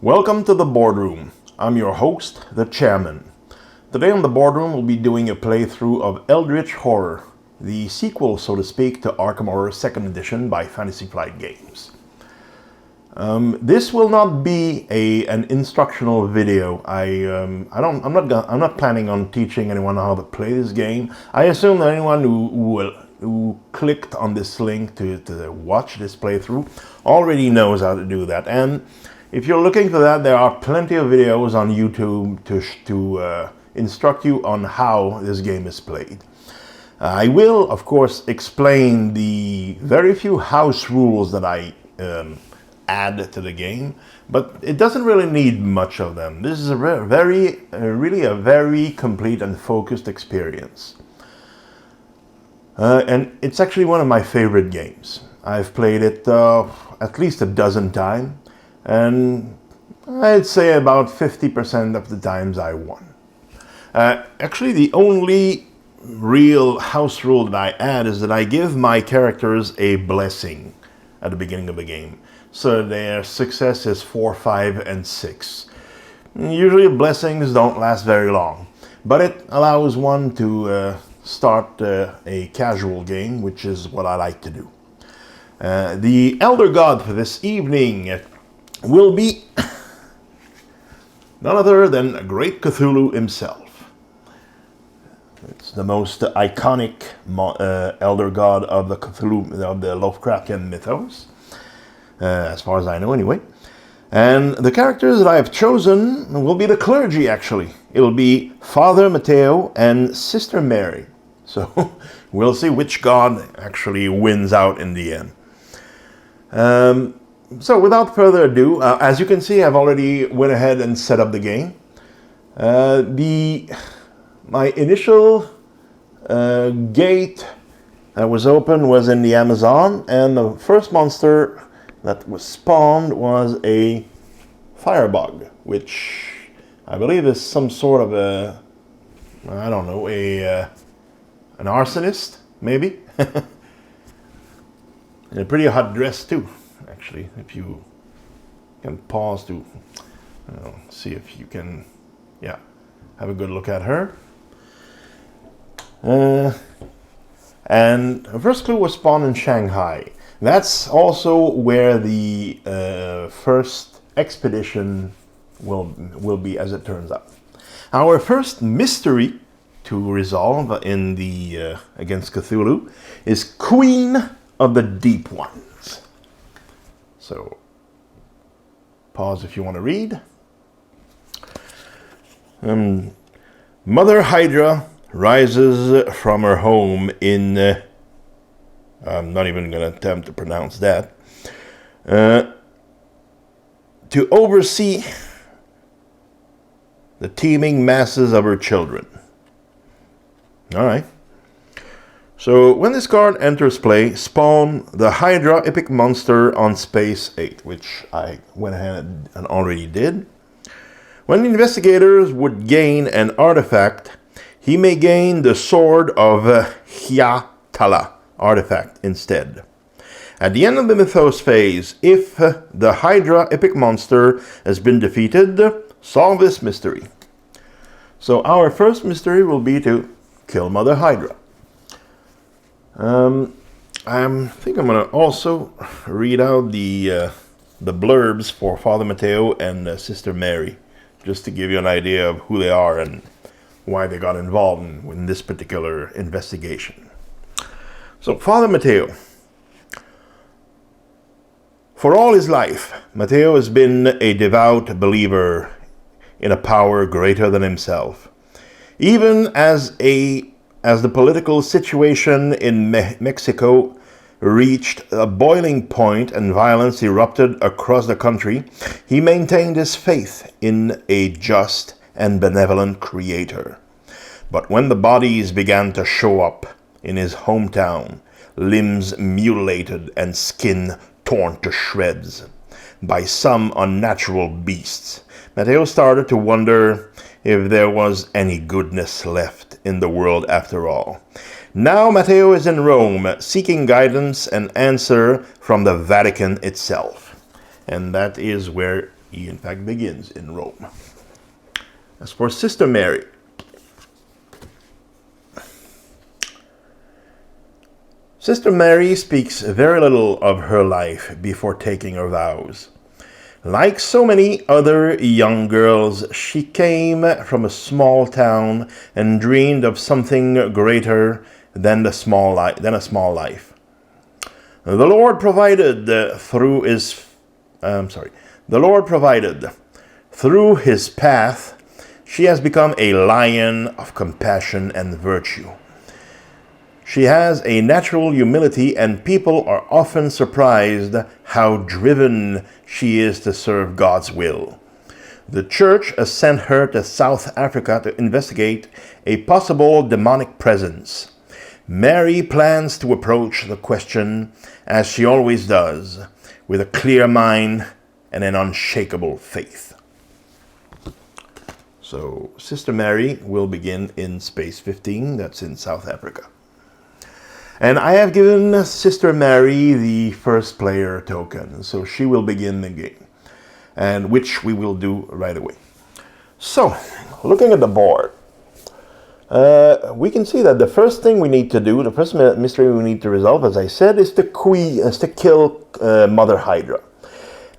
Welcome to the boardroom. I'm your host, the chairman. Today on the boardroom we'll be doing a playthrough of Eldritch Horror, the sequel, so to speak, to Arkham Horror 2nd Edition by Fantasy Flight Games. This will not be an instructional video. I'm not planning on teaching anyone how to play this game. I assume that anyone who clicked on this link to watch this playthrough already knows how to do that. And if you're looking for that, there are plenty of videos on YouTube to instruct you on how this game is played. I will, of course, explain the very few house rules that I add to the game, but it doesn't really need much of them. This is really a very complete and focused experience. And it's actually one of my favorite games. I've played it at least a dozen times. And I'd say about 50% of the times I won. Actually, the only real house rule that I add is that I give my characters a blessing at the beginning of the game. So their success is 4, 5, and 6. Usually blessings don't last very long, but it allows one to start a casual game, which is what I like to do. The Elder God for this evening will be none other than Great Cthulhu himself. It's the most iconic elder god of the Cthulhu, of the Lovecraftian mythos, as far as I know anyway. And the characters that I have chosen will be the clergy, actually. It will be Father Mateo and Sister Mary. So we'll see which god actually wins out in the end. So without further ado, as you can see, I've already went ahead and set up the game. My initial gate that was open was in the Amazon, and the first monster that was spawned was a firebug, which I believe is some sort of an arsonist, maybe. In a pretty hot dress too. Actually, if you can pause to see if you can, have a good look at her. And the first clue was spawned in Shanghai. That's also where the first expedition will be, as it turns out. Our first mystery to resolve in the against Cthulhu is Queen of the Deep Ones. So, pause if you want to read. Mother Hydra rises from her home in... I'm not even going to attempt to pronounce that. To oversee the teeming masses of her children. All right. So when this card enters play, spawn the Hydra Epic Monster on Space 8, which I went ahead and already did. When the investigators would gain an artifact, he may gain the Sword of Hyatala artifact instead. At the end of the Mythos phase, if the Hydra Epic Monster has been defeated, solve this mystery. So our first mystery will be to kill Mother Hydra. I think I'm going to also read out the blurbs for Father Mateo and Sister Mary, just to give you an idea of who they are and why they got involved in this particular investigation. So, Father Mateo. For all his life, Mateo has been a devout believer in a power greater than himself. Even as the political situation in Mexico reached a boiling point and violence erupted across the country, he maintained his faith in a just and benevolent creator. But when the bodies began to show up in his hometown, limbs mutilated and skin torn to shreds by some unnatural beasts, Mateo started to wonder if there was any goodness left in the world after all. Now Mateo is in Rome, seeking guidance and answer from the Vatican itself. And that is where He in fact begins in Rome. As for Sister Mary, Sister Mary speaks very little of her life before taking her vows. Like so many other young girls, she came from a small town and dreamed of something greater than a small life. The Lord provided through his path. She has become a lion of compassion and virtue. She has a natural humility, and people are often surprised how driven she is to serve God's will. The church has sent her to South Africa to investigate a possible demonic presence. Mary plans to approach the question, as she always does, with a clear mind and an unshakable faith. So, Sister Mary will begin in Space 15, that's in South Africa. And I have given Sister Mary the first player token, so she will begin the game, and which we will do right away. So, looking at the board, we can see that the first thing we need to do, the first mystery we need to resolve, as I said, is to kill Mother Hydra.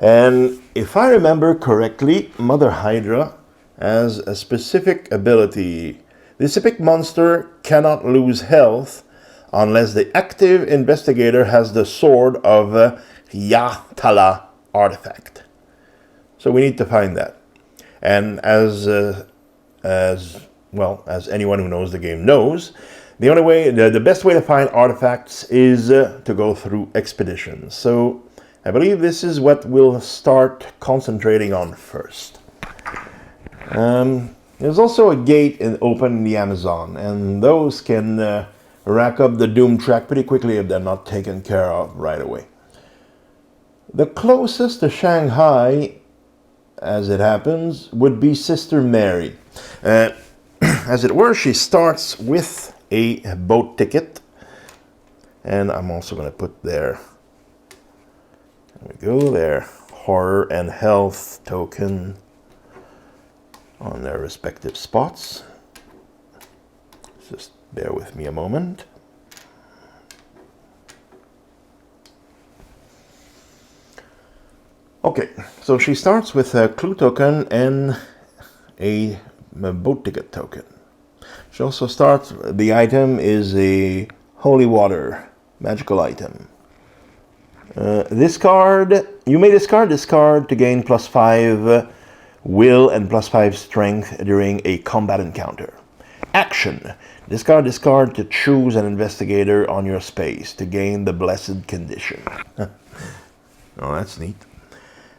And if I remember correctly, Mother Hydra has a specific ability. This specific monster cannot lose health unless the active investigator has the sword of Yatala artifact. So we need to find that. And as anyone who knows the game knows, the best way to find artifacts is to go through expeditions. So I believe this is what we'll start concentrating on first. There's also a gate open in the Amazon, and those can rack up the doom track pretty quickly if they're not taken care of right away. The closest to Shanghai, as it happens, would be Sister Mary. As it were, she starts with a boat ticket, and I'm also going to put there we go, their horror and health token on their respective spots. Just bear with me a moment. Okay, so she starts with a clue token and a boat ticket token. She also starts, the item is a holy water, magical item. This card, you may discard this card to gain +5 will and +5 strength during a combat encounter. Action. Discard this card to choose an investigator on your space to gain the blessed condition. Oh, that's neat.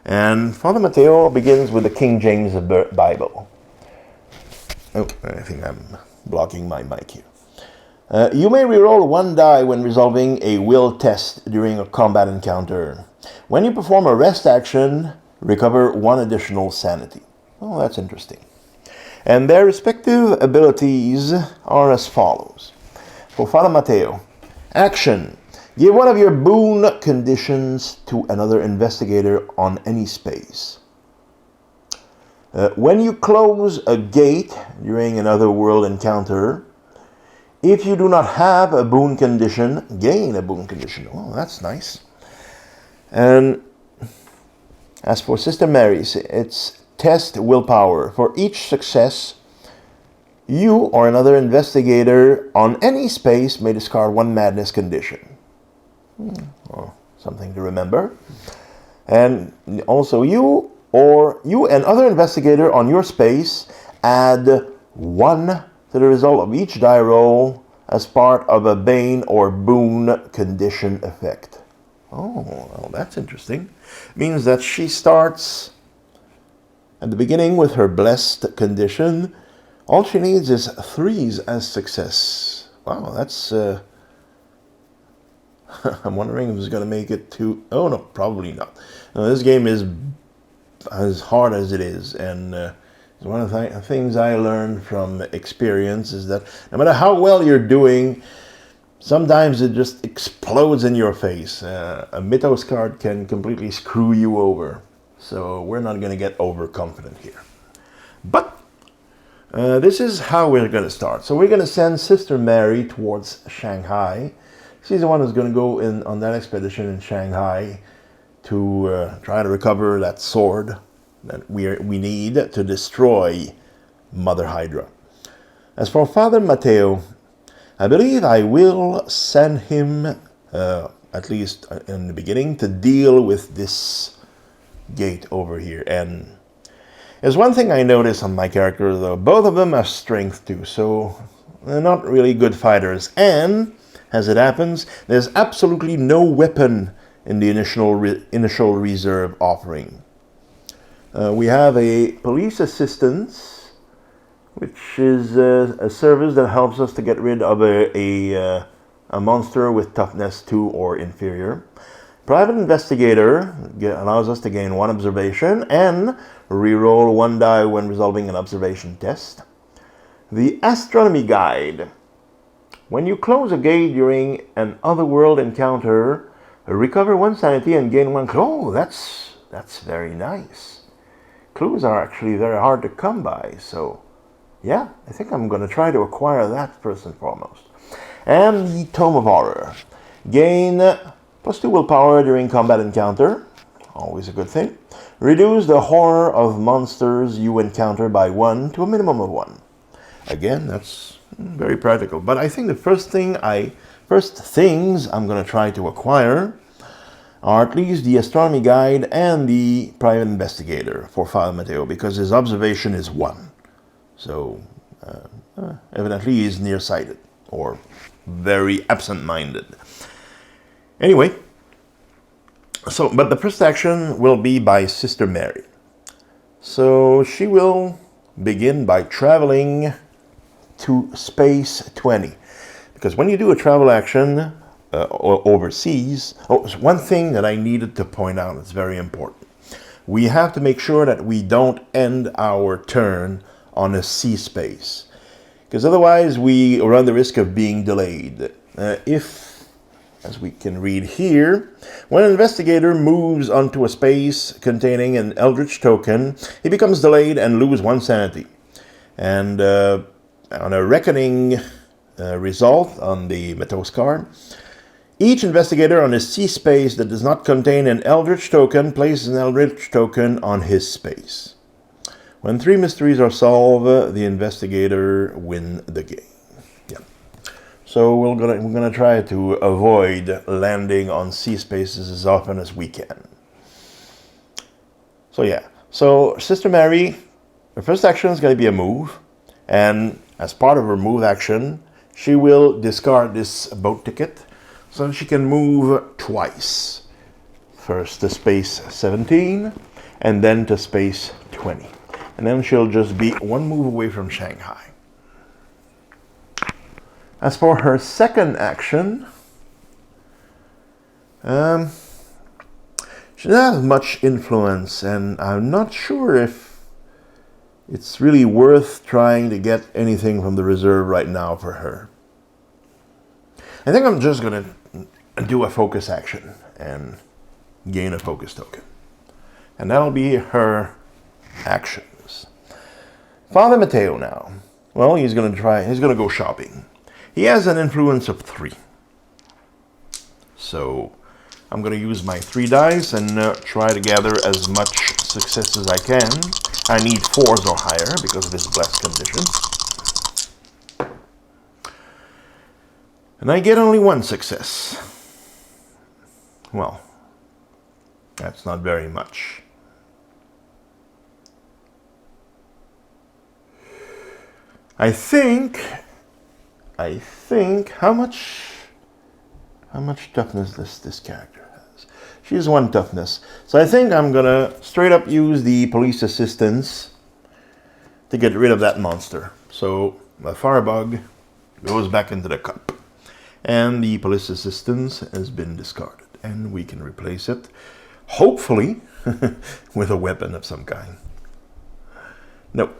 And Father Mateo begins with the King James Bible. Oh, I think I'm blocking my mic here. You may reroll 1 die when resolving a will test during a combat encounter. When you perform a rest action, recover 1 additional sanity. Oh, that's interesting. And their respective abilities are as follows. For Father Mateo, action. Give one of your boon conditions to another investigator on any space. When you close a gate during another world encounter, if you do not have a boon condition, gain a boon condition. Oh, that's nice. And as for Sister Mary's, it's test willpower. For each success, you or another investigator on any space may discard 1 madness condition. Oh, something to remember. And also you and other investigator on your space add 1 to the result of each die roll as part of a bane or boon condition effect. Oh, well, that's interesting. Means that she starts at the beginning with her blessed condition. All she needs is 3s as success. Wow, that's... I'm wondering if it's going to make it to... Oh, no, probably not. No, this game is as hard as it is, and one of the things I learned from experience is that no matter how well you're doing, sometimes it just explodes in your face. A Mythos card can completely screw you over. So we're not going to get overconfident here. But this is how we're going to start. So we're going to send Sister Mary towards Shanghai. She's the one who's going to go on that expedition in Shanghai to try to recover that sword that we need to destroy Mother Hydra. As for Father Mateo, I believe I will send him, at least in the beginning, to deal with this gate over here. And there's one thing I noticed on my character, though. Both of them have strength too, so they're not really good fighters. And, as it happens, there's absolutely no weapon in the initial reserve offering. We have a police assistance, which is a service that helps us to get rid of a monster with toughness 2 or inferior. Private investigator allows us to gain 1 observation and reroll 1 die when resolving an observation test. The astronomy guide. When you close a gate during an otherworld encounter, recover 1 sanity and gain 1 clue. Oh, that's very nice. Clues are actually very hard to come by, so yeah, I think I'm going to try to acquire that first and foremost. And the Tome of Horror. Gain +2 willpower during combat encounter. Always a good thing. Reduce the horror of monsters you encounter by 1 to a minimum of 1. Again, that's very practical. But I think the first things I'm going to try to acquire are at least the astronomy guide and the private investigator for Father Mateo, because his observation is 1. So, evidently he's nearsighted or very absent-minded. Anyway, but the first action will be by Sister Mary. So she will begin by traveling to space 20. Because when you do a travel action overseas, one thing that I needed to point out is very important. We have to make sure that we don't end our turn on a sea space, because otherwise we run the risk of being delayed. If, as we can read here, when an investigator moves onto a space containing an Eldritch token, he becomes delayed and loses 1 sanity. And on a reckoning result on the Mateos card, each investigator on a sea space that does not contain an Eldritch token places an Eldritch token on his space. When 3 mysteries are solved, the investigator wins the game. Yeah. So we're gonna try to avoid landing on sea spaces as often as we can. So yeah. So Sister Mary, her first action is going to be a move, and as part of her move action, she will discard this boat ticket so she can move twice. First to space 17, and then to space 20. And then she'll just be 1 move away from Shanghai. As for her second action, she doesn't have much influence, and I'm not sure if it's really worth trying to get anything from the reserve right now for her. I think I'm just going to do a focus action and gain a focus token. And that'll be her action. Father Mateo now. Well, he's going to go shopping. He has an influence of 3. So I'm going to use my 3 dice and try to gather as much success as I can. I need 4s or higher because of his blessed condition. And I get only 1 success. Well, that's not very much. I think, how much toughness this character has? She has 1 toughness. So I think I'm going to straight up use the police assistance to get rid of that monster. So the firebug goes back into the cup. And the police assistance has been discarded. And we can replace it, hopefully, with a weapon of some kind. No.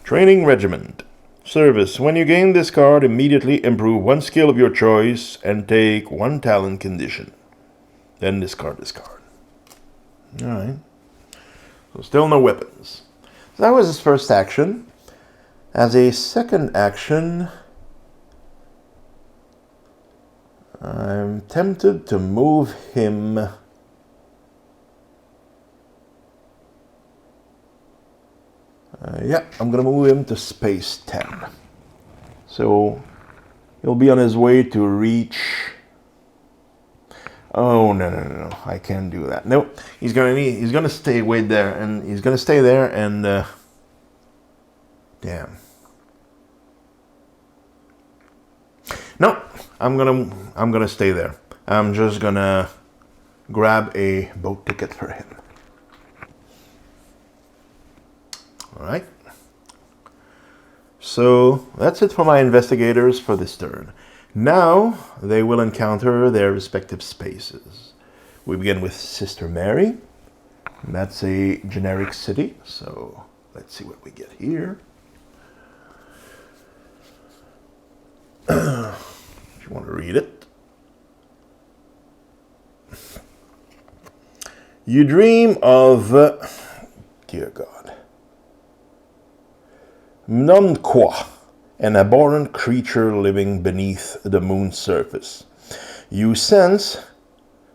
Training regiment. Service. When you gain this card, immediately improve 1 skill of your choice and take 1 talent condition. Then discard this card. Alright. So still no weapons. So that was his first action. As a second action, I'm tempted to move him. Yeah, I'm going to move him to space 10. So he'll be on his way to reach... Oh, no. I can't do that. No, he's gonna stay way there, and he's gonna stay there, and damn. No, I'm gonna stay there. I'm just gonna grab a boat ticket for him. All right. So that's it for my investigators for this turn. Now they will encounter their respective spaces. We begin with Sister Mary. And that's a generic city. So let's see what we get here. If you want to read it. You dream of, dear God, Mnumqua, an abhorrent creature living beneath the moon's surface. You sense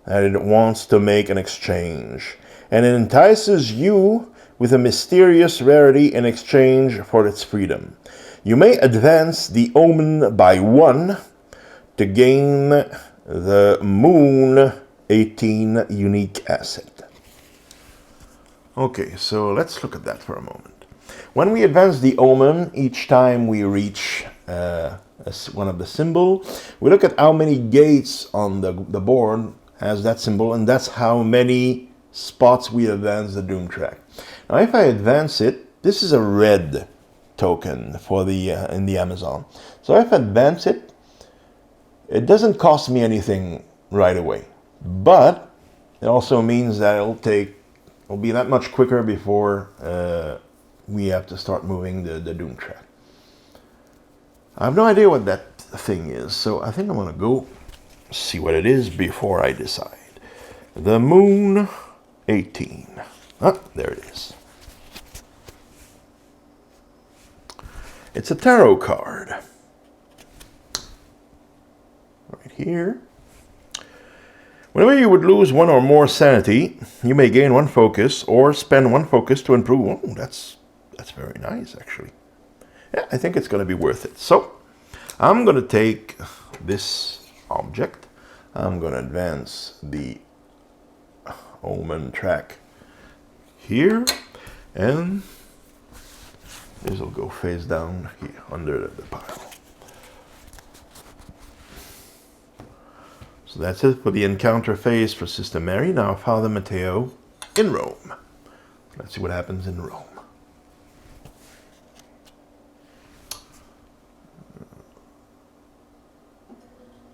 that it wants to make an exchange, and it entices you with a mysterious rarity in exchange for its freedom. You may advance the omen by 1 to gain the Moon 18 unique asset. Okay, so let's look at that for a moment. When we advance the omen, each time we reach one of the symbol, we look at how many gates on the board has that symbol, and that's how many spots we advance the doom track. Now, if I advance it, this is a red token for the in the Amazon. So if I advance it, it doesn't cost me anything right away, but it also means that it'll be that much quicker before we have to start moving the doom track. I have no idea what that thing is, so I think I'm going to go see what it is before I decide. The Moon 18. Ah, there it is. It's a tarot card. Right here. Whenever you would lose 1 or more sanity, you may gain 1 focus or spend 1 focus to improve. Oh, that's very nice, actually. Yeah, I think it's going to be worth it. So, I'm going to take this object. I'm going to advance the omen track here, and this will go face down here under the pile. So that's it for the encounter phase for Sister Mary. Now Father Mateo in Rome. Let's see what happens in Rome.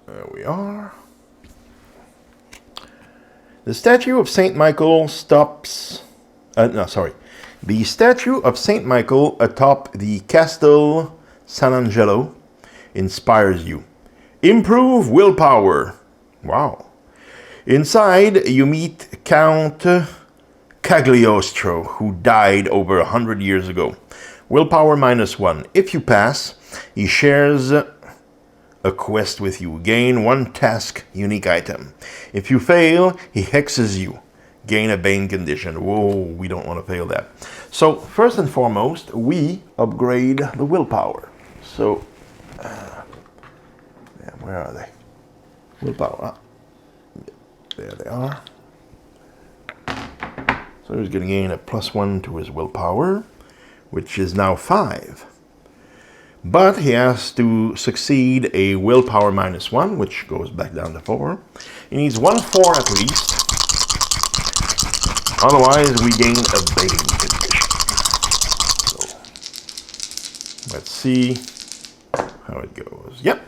There we are. The statue of Saint Michael stops... The statue of Saint Michael atop the Castel San Angelo inspires you. Improve willpower. Wow. Inside, you meet Count Cagliostro, who died over 100 years ago. Willpower -1. If you pass, he shares a quest with you. Gain 1 task unique item. If you fail, he hexes you. Gain a bane condition. Whoa, we don't want to fail that. So, first and foremost, we upgrade the willpower. So, where are they? Willpower. There they are. So he's going to gain a +1 to his willpower, which is now 5. But he has to succeed a willpower -1, which goes back down to 4. He needs 1 4 at least. Otherwise, we gain a bane condition. So, let's see how it goes. Yep,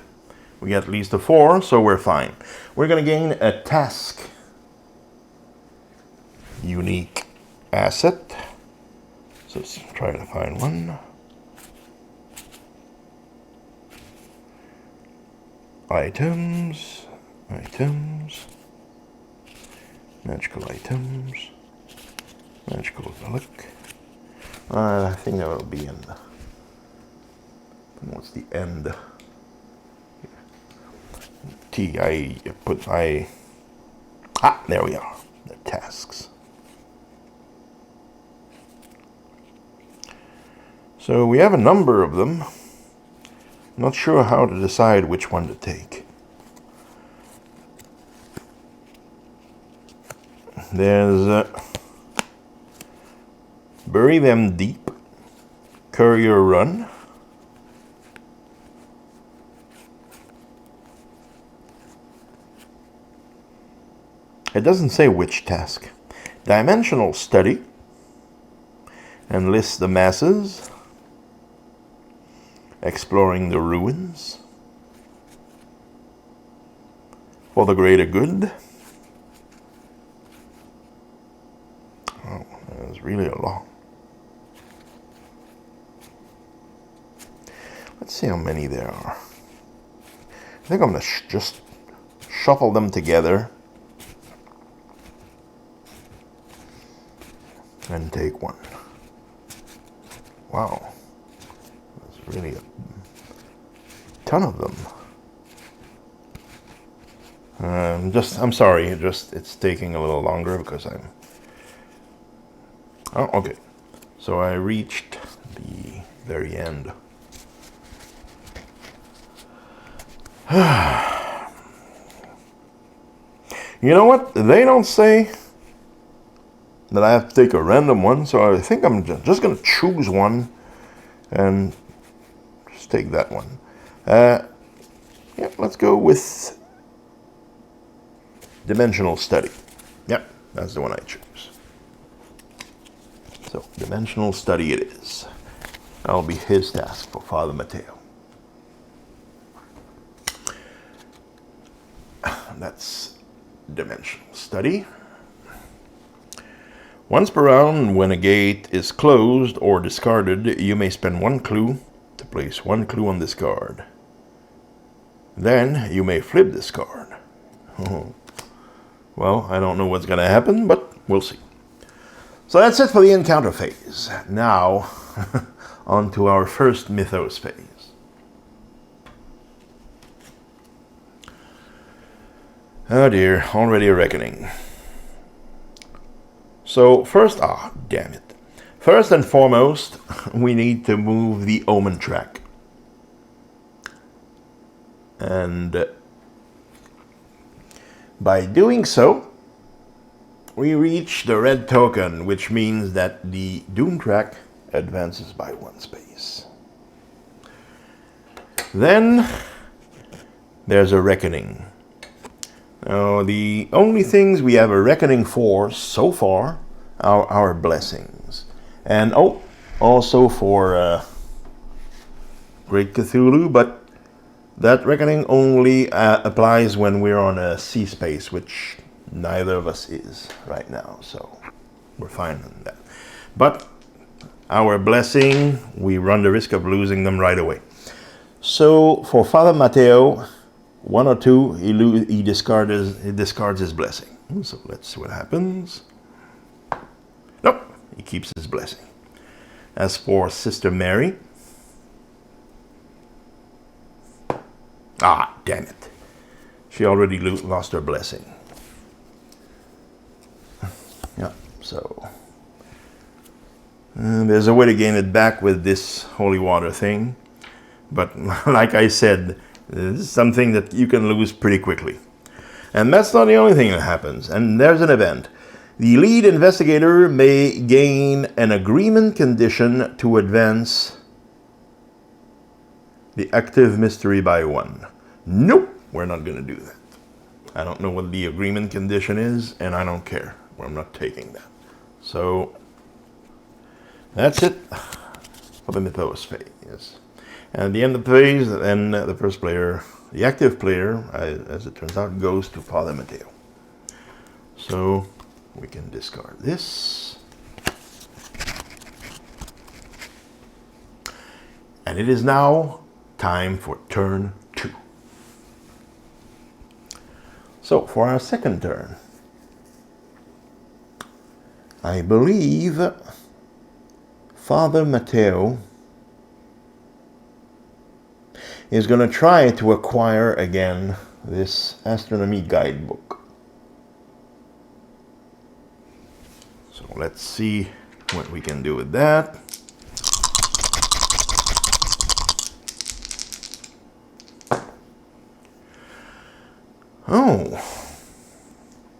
we get at least a 4, so we're fine. We're going to gain a task unique asset. So let's try to find one. Items, magical items, magical a look. I think that will be in the... What's the end? There we are. The tasks. So we have a number of them. Not sure how to decide which one to take. There's Bury Them Deep, Courier Run, it doesn't say which task. Dimensional Study, Enlist the Masses, Exploring the Ruins, For the Greater Good. Oh, that's really a lot. Let's see how many there are. I think I'm going to just shuffle them together and take one. Wow. There's really a ton of them. I'm sorry, it's taking a little longer because oh, okay. So I reached the very end. You know what? They don't say that I have to take a random one, so I think I'm just going to choose one and just take that one. Yeah, let's go with Dimensional Study. Yep, that's the one I choose. So, Dimensional Study it is. That'll be his task for Father Mateo. That's Dimensional Study. Once per round, when a gate is closed or discarded, you may spend one clue to place one clue on this card. Then you may flip this card. Oh. Well, I don't know what's going to happen, but we'll see. So that's it for the encounter phase. Now, on to our first mythos phase. Oh dear, already a reckoning. So first, damn it. First and foremost, we need to move the omen track. And by doing so, we reach the red token, which means that the doom track advances by one space. Then there's a reckoning. Now, the only things we have a reckoning for so far are our blessings. And also for Great Cthulhu, but that reckoning only applies when we're on a sea space, which neither of us is right now, so we're fine on that. But our blessing, we run the risk of losing them right away. So for Father Mateo, 1 or 2, he discards his blessing. So let's see what happens. Nope, he keeps his blessing. As for Sister Mary, damn it. She already lost her blessing. Yeah, so there's a way to gain it back with this holy water thing. But like I said, this is something that you can lose pretty quickly. And that's not the only thing that happens. And there's an event. The lead investigator may gain an agreement condition to advance the active mystery by 1. Nope, we're not going to do that. I don't know what the agreement condition is, and I don't care. I'm not taking that. So that's it for the mythos phase. And at the end of the phase, then the first player, the active player, as it turns out, goes to Father Mateo. So we can discard this. And it is now time for turn 2. So for our second turn, I believe Father Mateo is going to try to acquire again this astronomy guidebook. So let's see what we can do with that. Oh,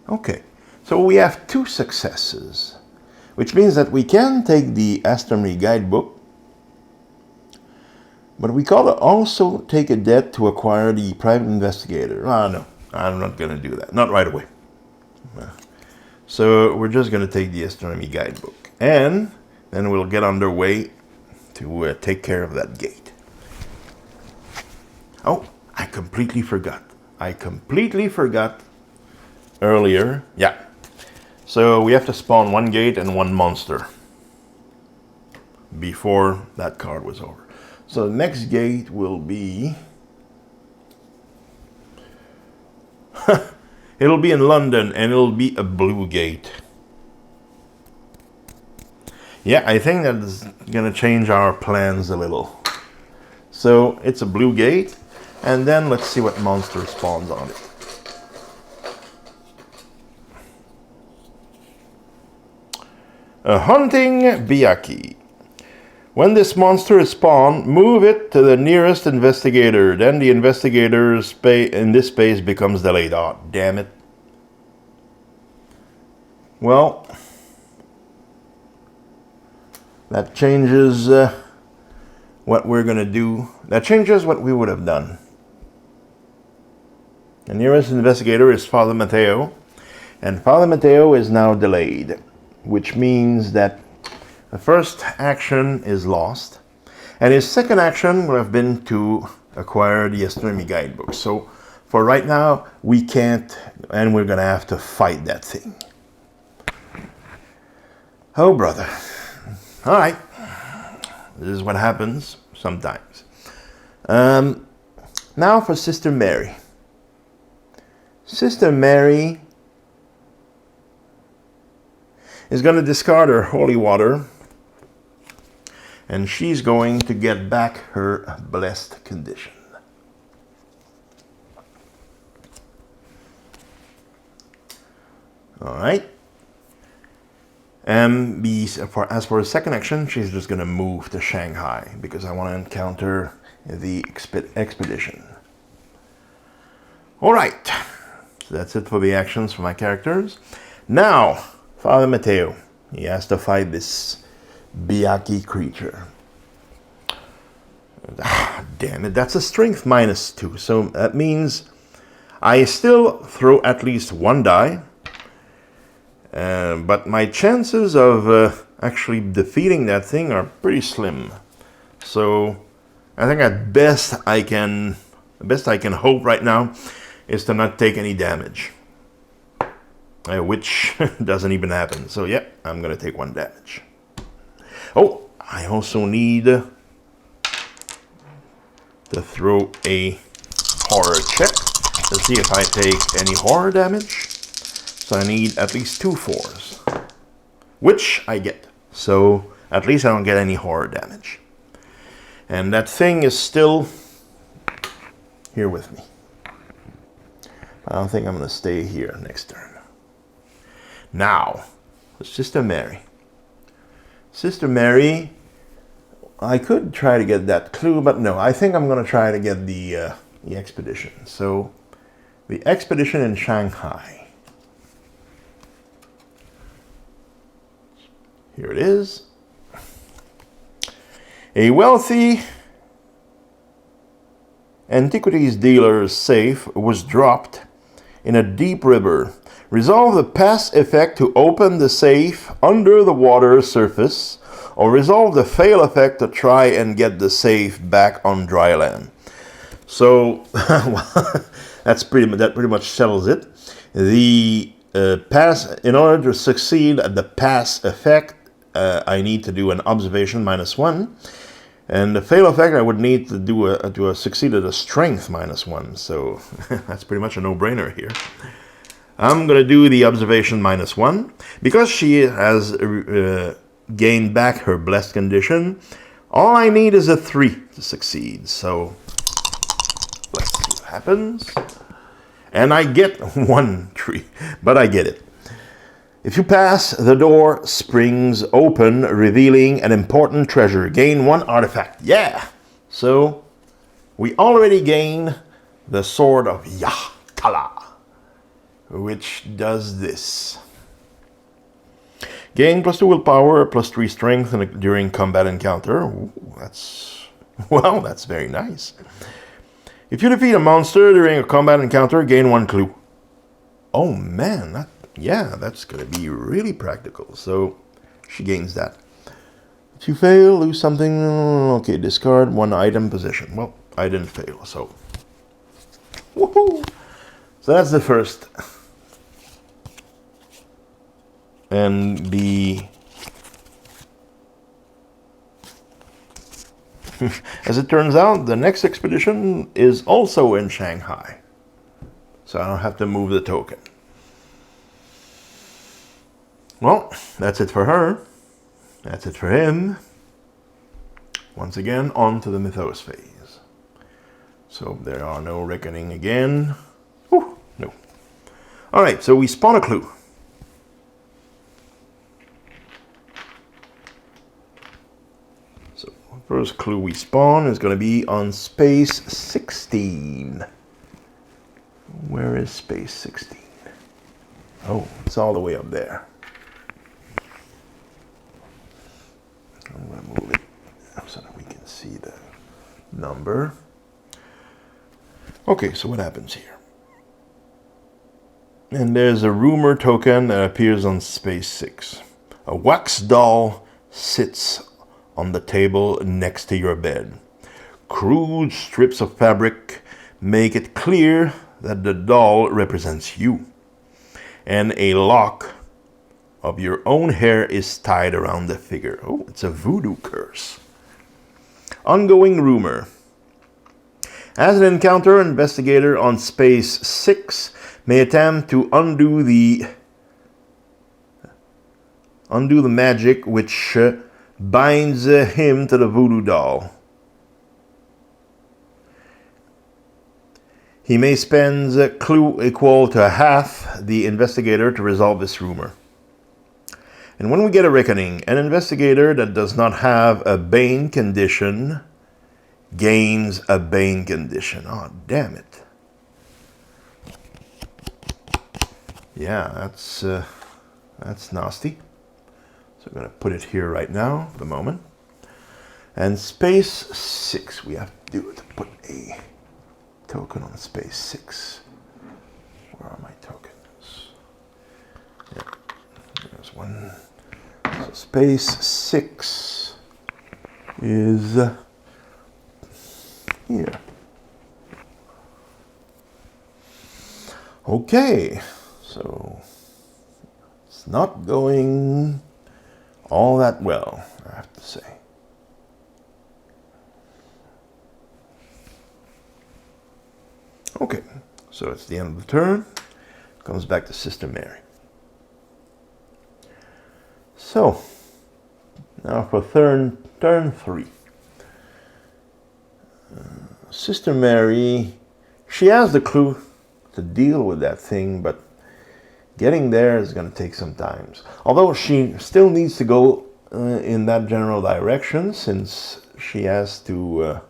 okay. So we have 2 successes, which means that we can take the astronomy guidebook, but we gotta also take a debt to acquire the private investigator. No, I'm not gonna do that. Not right away. So we're just gonna take the astronomy guidebook, and then we'll get underway to take care of that gate. Oh, I completely forgot earlier. Yeah. So we have to spawn 1 gate and 1 monster before that card was over. So the next gate will be... it'll be in London, and it'll be a blue gate. Yeah, I think that's going to change our plans a little. So it's a blue gate, and then let's see what monster spawns on it. A hunting Biaki. When this monster is spawned, move it to the nearest investigator. Then the investigator's space in this space becomes delayed. Oh, damn it. Well, that changes what we're going to do. That changes what we would have done. The nearest investigator is Father Mateo, and Father Mateo is now delayed, which means that the first action is lost, and his second action would have been to acquire the astronomy guidebook. So for right now, we can't, and we're going to have to fight that thing. Oh, brother. All right. This is what happens sometimes. Now for Sister Mary. Sister Mary is going to discard her holy water, and she's going to get back her blessed condition. All right. And as for the second action, she's just going to move to Shanghai because I want to encounter the expedition. All right. So that's it for the actions for my characters. Now, Father Mateo, he has to fight this Biaki creature. Damn it, that's a strength -2. So that means I still throw at least 1 die. But my chances of actually defeating that thing are pretty slim. So I think at best the best I can hope right now is to not take any damage. Which doesn't even happen. So yeah, I'm going to take 1 damage. Oh, I also need to throw a horror check to see if I take any horror damage. So I need at least 2 4s, which I get. So at least I don't get any horror damage. And that thing is still here with me. I don't think I'm going to stay here next turn. Now, Sister Mary. Sister Mary, I could try to get that clue, but no, I think I'm going to try to get the expedition. So the expedition in Shanghai. Here it is. A wealthy antiquities dealer's safe was dropped in a deep river. Resolve the pass effect to open the safe under the water surface, or resolve the fail effect to try and get the safe back on dry land. So that pretty much settles it. The pass, in order to succeed at the pass effect, I need to do an observation -1, and the fail effect I would need to do succeed at a strength -1. So that's pretty much a no-brainer here. I'm going to do the observation -1. Because she has gained back her blessed condition, all I need is a 3 to succeed. So let's see what happens. And I get 1 3, but I get it. If you pass, the door springs open, revealing an important treasure. Gain 1 artifact. Yeah! So we already gain the Sword of Yahtala, which does this. Gain +2 willpower, +3 strength during combat encounter. Ooh, that's very nice. If you defeat a monster during a combat encounter, gain 1 clue. Oh man, that's going to be really practical. So she gains that. If you fail, lose something. Okay, discard 1 item position. Well, I didn't fail, so. Woohoo! So that's the first. And as it turns out, the next expedition is also in Shanghai. So I don't have to move the token. Well, that's it for her. That's it for him. Once again, on to the mythos phase. So there are no reckoning again. Whew, no. Alright, so we spawn a clue. First clue we spawn is going to be on space 16. Where is space 16? Oh, it's all the way up there. I'm going to move it so that we can see the number. Okay, so what happens here? And there's a rumor token that appears on space 6. A wax doll sits on the table next to your bed. Crude strips of fabric make it clear that the doll represents you. And a lock of your own hair is tied around the figure. Oh, it's a voodoo curse. Ongoing rumor. As an encounter, investigator on space 6 may attempt to undo the magic which binds him to the voodoo doll. He may spend a clue equal to half the investigator to resolve this rumor. And when we get a reckoning, an investigator that does not have a Bane condition gains a Bane condition. Oh, damn it. Yeah, that's nasty. So I'm going to put it here right now for the moment. And space 6, we have to do it to put a token on space 6. Where are my tokens? Yeah, there's one. So space 6 is here. Okay, so it's not going all that well, I have to say. Okay, so it's the end of the turn. Comes back to Sister Mary. So, now for turn 3. Sister Mary, she has the clue to deal with that thing, but getting there is going to take some time. Although she still needs to go in that general direction, since she has to...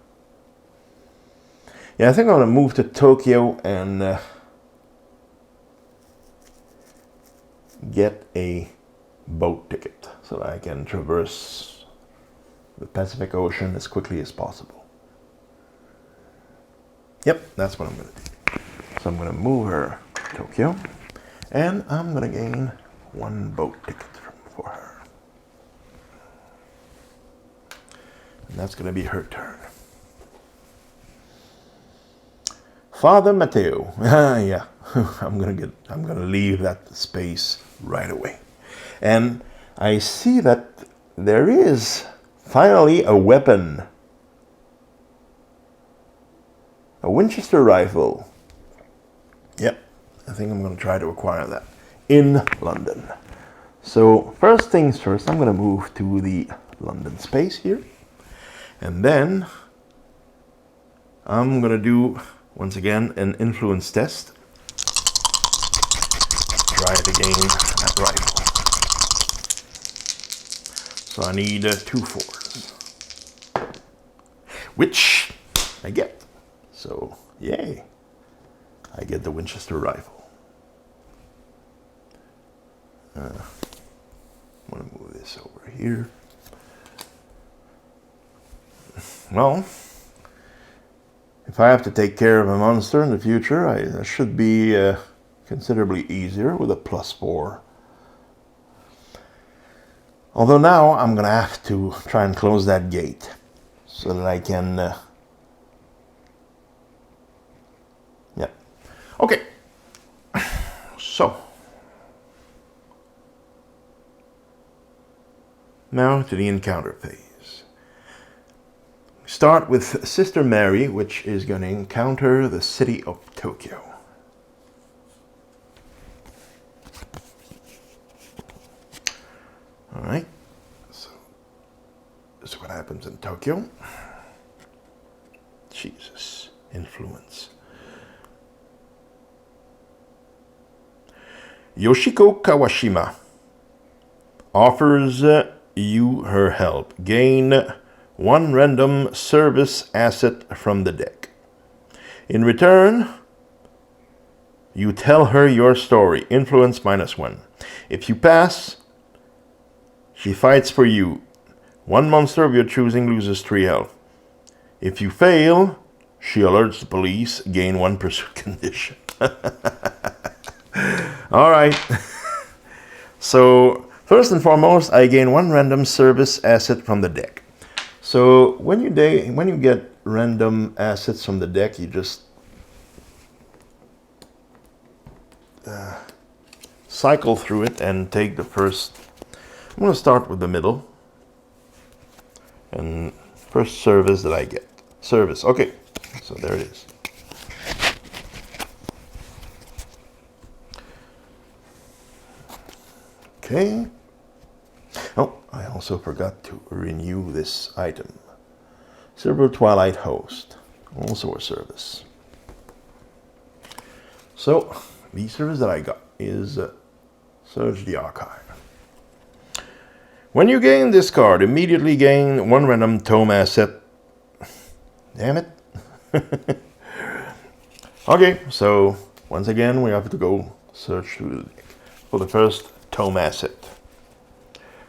Yeah, I think I'm going to move to Tokyo and get a boat ticket so that I can traverse the Pacific Ocean as quickly as possible. Yep, that's what I'm going to do. So I'm going to move her to Tokyo, and I'm going to gain 1 boat ticket for her. And that's going to be her turn. Father Mateo. Yeah, I'm gonna leave that space right away. And I see that there is finally a weapon. A Winchester rifle. Yep, I think I'm going to try to acquire that in London. So first things first, I'm going to move to the London space here. And then I'm going to do, once again, an influence test. Try to gain that rifle. So I need 2 4s. Which I get. So, yay. I get the Winchester rifle. I'm going to move this over here. Well, if I have to take care of a monster in the future, that should be considerably easier with a +4. Although now I'm going to have to try and close that gate so that I can... yeah. Okay. So. Now to the encounter phase. Start with Sister Mary, which is going to encounter the city of Tokyo. All right. So this is what happens in Tokyo. Jesus, influence. Yoshiko Kawashima offers you her help. Gain 1 random service asset from the deck. In return, you tell her your story. Influence -1. If you pass, she fights for you. 1 monster of your choosing loses 3 health. If you fail, she alerts the police. Gain 1 pursuit condition. All right. So first and foremost, I gain 1 random service asset from the deck. So when you get random assets from the deck, you just cycle through it and take the first. I'm going to start with the middle. And first service that I get. Service. Okay. So there it is. Okay. Oh, I also forgot to renew this item. Silver Twilight Host. Also a service. So, the service that I got is Search the Archive. When you gain this card, immediately gain 1 random tome asset. Damn it. Okay, so once again we have to go search through the deck for the first tome asset.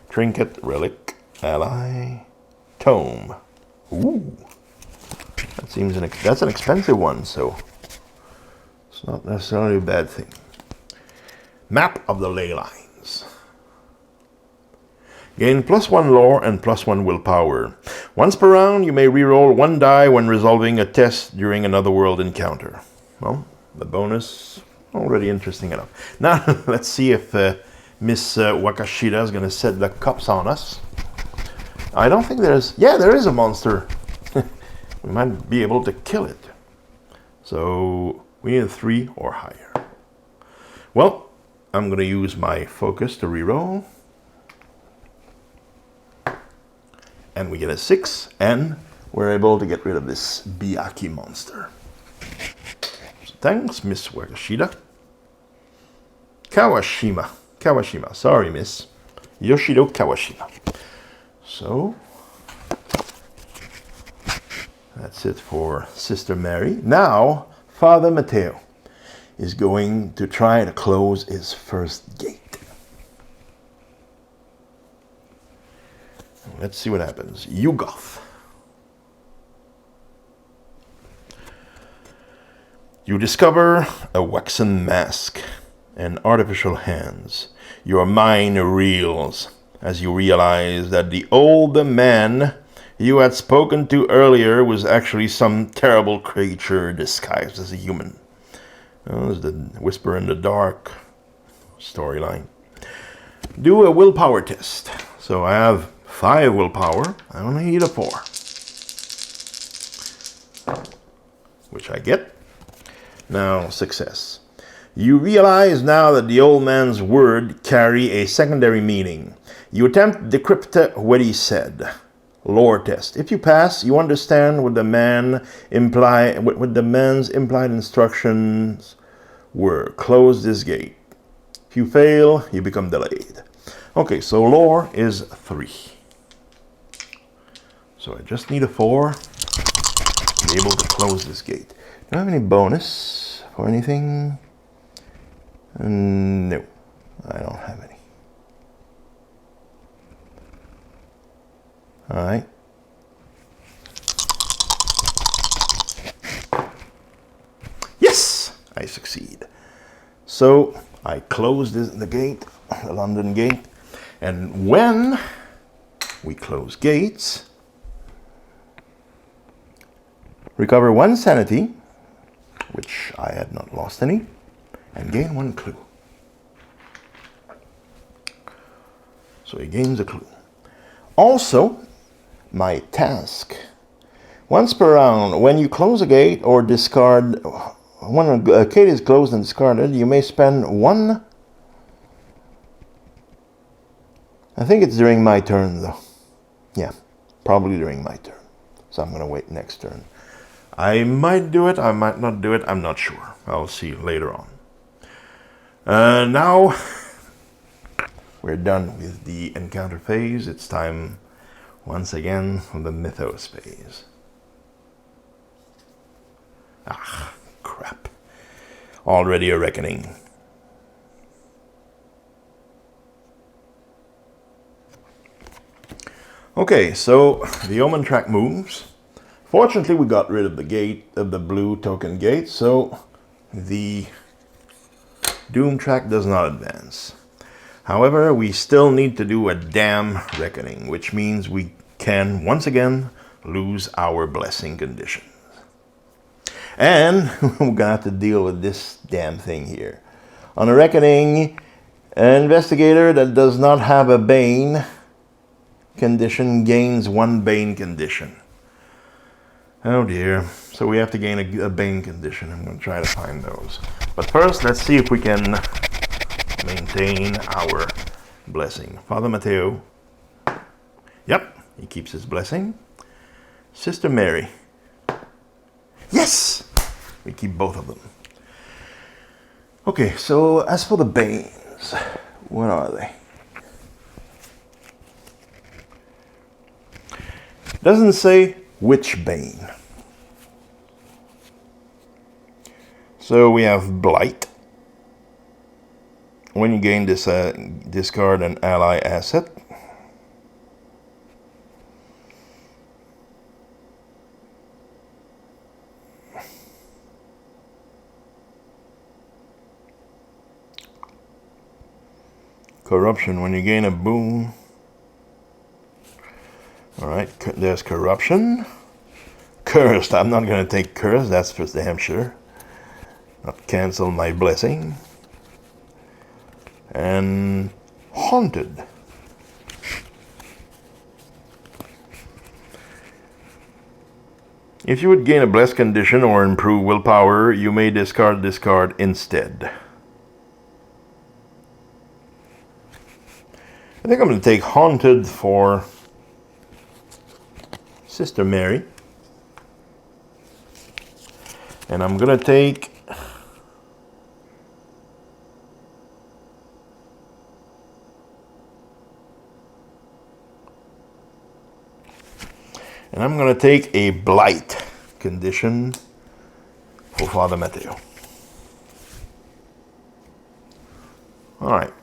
Trinket, relic, ally, tome. Ooh, that seems that's an expensive one, so it's not necessarily a bad thing. Map of the ley lines. Gain +1 lore and +1 willpower. Once per round, you may reroll 1 die when resolving a test during another world encounter. Well, the bonus already interesting enough. Now let's see if Miss Wakashida is going to set the cups on us. I don't think there's... yeah, there is a monster. We might be able to kill it. So we need a 3 or higher. Well, I'm going to use my focus to reroll. And we get a 6, and we're able to get rid of this Byaku monster. So thanks, Miss Wakashida. Kawashima, sorry, Miss. Yoshido Kawashima. So, that's it for Sister Mary. Now, Father Mateo is going to try to close his first gate. Let's see what happens. Yugoth. You discover a waxen mask and artificial hands. Your mind reels as you realize that the old man you had spoken to earlier was actually some terrible creature disguised as a human. Well, there's the Whisper in the Dark storyline. Do a willpower test. So I have 5 willpower. I only need a 4. Which I get. Now, success. You realize now that the old man's word carry a secondary meaning. You attempt to decrypt what he said. Lore test. If you pass, you understand what the man's implied instructions were. Close this gate. If you fail, you become delayed. Okay, so lore is 3. So I just need a 4 to be able to close this gate. Do I have any bonus for anything? No, I don't have any. All right. Yes, I succeed. So I close the gate, the London gate, and when we close gates, recover 1 sanity, which I had not lost any, and gain 1 clue. So he gains a clue. Also, my task. Once per round, when you close a gate or discard, when a gate is closed and discarded, you may spend 1. I think it's during my turn though. Yeah, probably during my turn. So I'm going to wait next turn. I might do it, I might not do it, I'm not sure. I'll see later on. Now we're done with the encounter phase. It's time once again for the mythos phase. Ah, crap. Already a reckoning. Okay, so the omen track moves. Fortunately, we got rid of the gate, of the blue token gate, so the doom track does not advance. However, we still need to do a damn reckoning, which means we can once again lose our blessing conditions. And we're gonna have to deal with this damn thing here. On a reckoning, an investigator that does not have a bane condition gains 1 bane condition. Oh dear. So we have to gain a bane condition. I'm going to try to find those. But first, let's see if we can maintain our blessing. Father Mateo. Yep, he keeps his blessing. Sister Mary. Yes! We keep both of them. Okay, so as for the banes, what are they? Doesn't say which bane. So we have Blight. When you gain this, discard an ally asset. Corruption. When you gain a boon. Alright, there's corruption. Cursed. I'm not going to take cursed, that's for damn sure. Not cancel my blessing. And haunted. If you would gain a blessed condition or improve willpower, you may discard this card instead. I think I'm going to take haunted for Sister Mary. And I'm going to take a blight condition for Father Mateo. All right.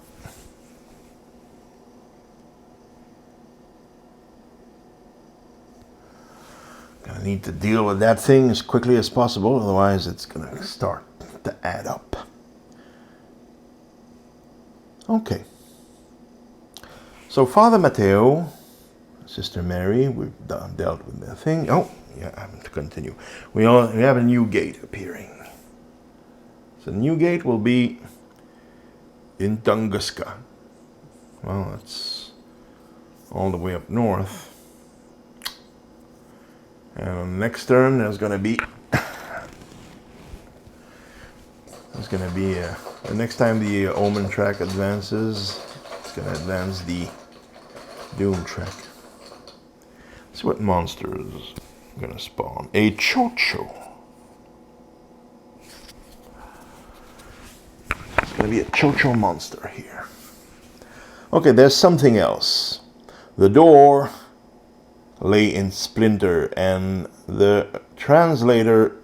Gonna need to deal with that thing as quickly as possible, otherwise it's gonna start to add up. Okay. So Father Mateo, Sister Mary, we've dealt with the thing. Oh, yeah, I have to continue. We have a new gate appearing. So the new gate will be in Tunguska. Well, that's all the way up north. And next turn there's gonna be It's going to be the next time the Omen track advances, it's going to advance the Doom track. Let's see what monsters are going to spawn. A Chocho. It's going to be a Chocho monster here. Okay, there's something else. The door lay in splinter and the translator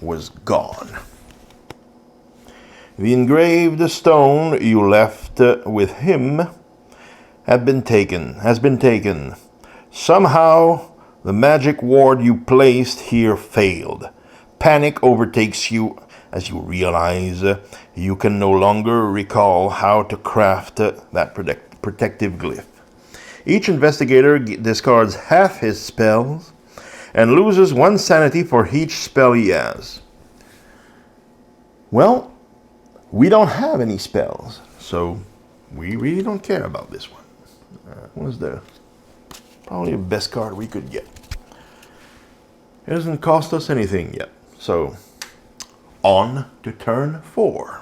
was gone. The engraved stone you left with him has been taken. Somehow the magic ward you placed here failed. Panic overtakes you as you realize you can no longer recall how to craft that protective glyph. Each investigator discards half his spells and loses 1 sanity for each spell he has. Well, we don't have any spells, so we really don't care about this one. Was probably the best card we could get. It doesn't cost us anything yet, so on to turn 4.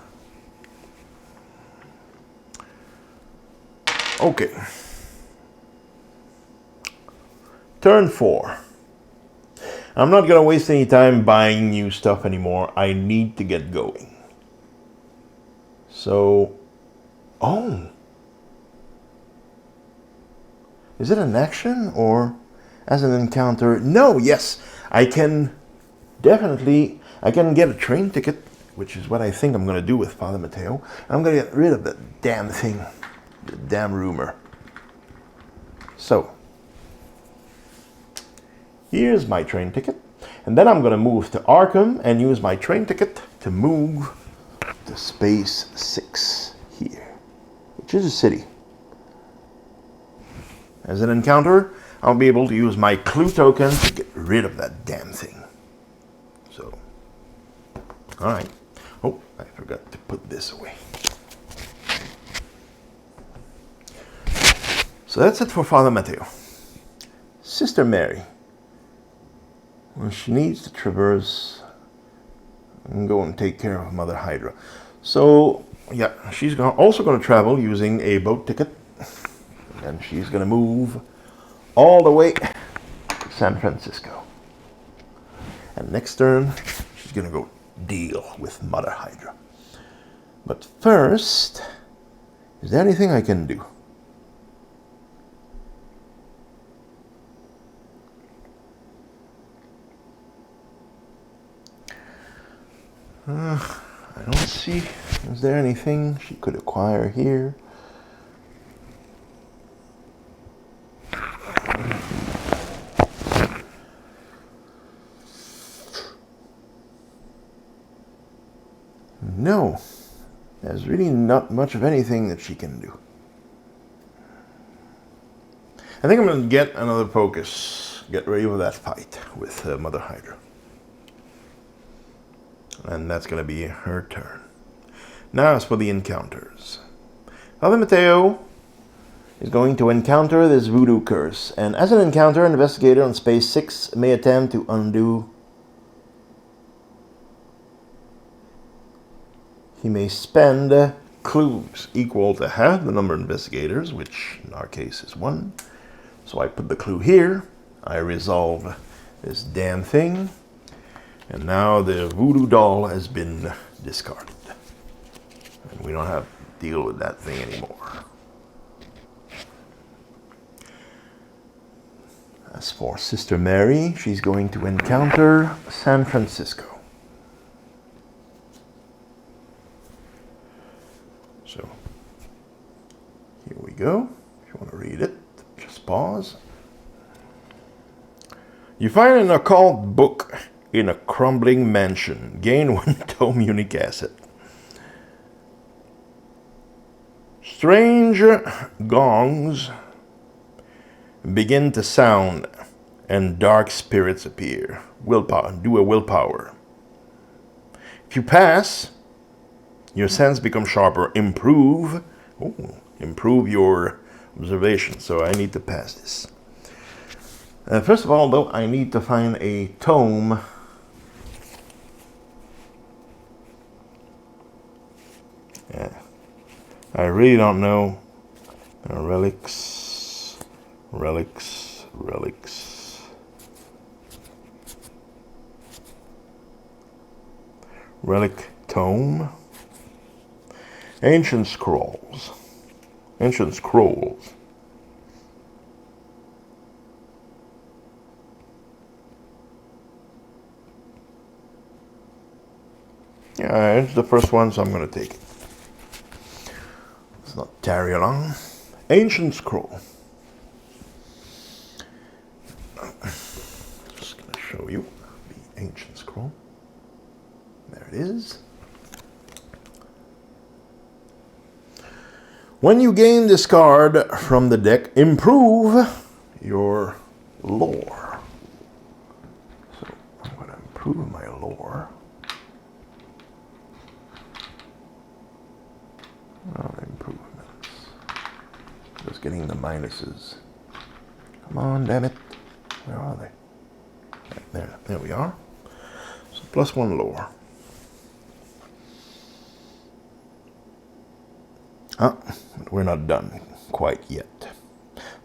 Okay. Turn 4. I'm not going to waste any time buying new stuff anymore. I need to get going. So, oh. Is it an action or as an encounter? No, yes. I can get a train ticket, which is what I think I'm going to do with Father Mateo. I'm going to get rid of that damn thing, the damn rumor. So, here's my train ticket. And then I'm going to move to Arkham and use my train ticket to move to Space 6 here, which is a city. As an encounter, I'll be able to use my clue token to get rid of that damn thing. So, alright. Oh, I forgot to put this away. So that's it for Father Mateo. Sister Mary. Well, she needs to traverse and go and take care of Mother Hydra. So, yeah, she's also going to travel using a boat ticket. And she's going to move all the way to San Francisco. And next turn, she's going to go deal with Mother Hydra. But first, is there anything I can do? I don't see. Is there anything she could acquire here? No. There's really not much of anything that she can do. I think I'm going to get another focus. Get ready for that fight with Mother Hydra. And that's going to be her turn. Now as for the encounters. Father Mateo is going to encounter this voodoo curse. And as an encounter, an investigator on Space 6 may attempt to undo. He may spend clues equal to half the number of investigators, which in our case is 1. So I put the clue here. I resolve this damn thing. And now the voodoo doll has been discarded. And we don't have to deal with that thing anymore. As for Sister Mary, she's going to encounter San Francisco. So, here we go. If you want to read it, just pause. You find an occult book in a crumbling mansion. Gain 1 tome unique asset. Strange gongs begin to sound and dark spirits appear. Willpower. Do a willpower. If you pass, your sense becomes sharper. Improve your observation. So I need to pass this. First of all, though, I need to find a tome I really don't know. Relics. Relic tome. Ancient scrolls. Yeah, it's the first one, so I'm going to take it. Let's not tarry along. Ancient scroll. Just going to show you the ancient scroll. There it is. When you gain this card from the deck, improve your lore. So I'm going to improve my lore. Improvements. Just getting the minuses. Come on, damn it. Where are they? There we are. So +1 lore. We're not done quite yet.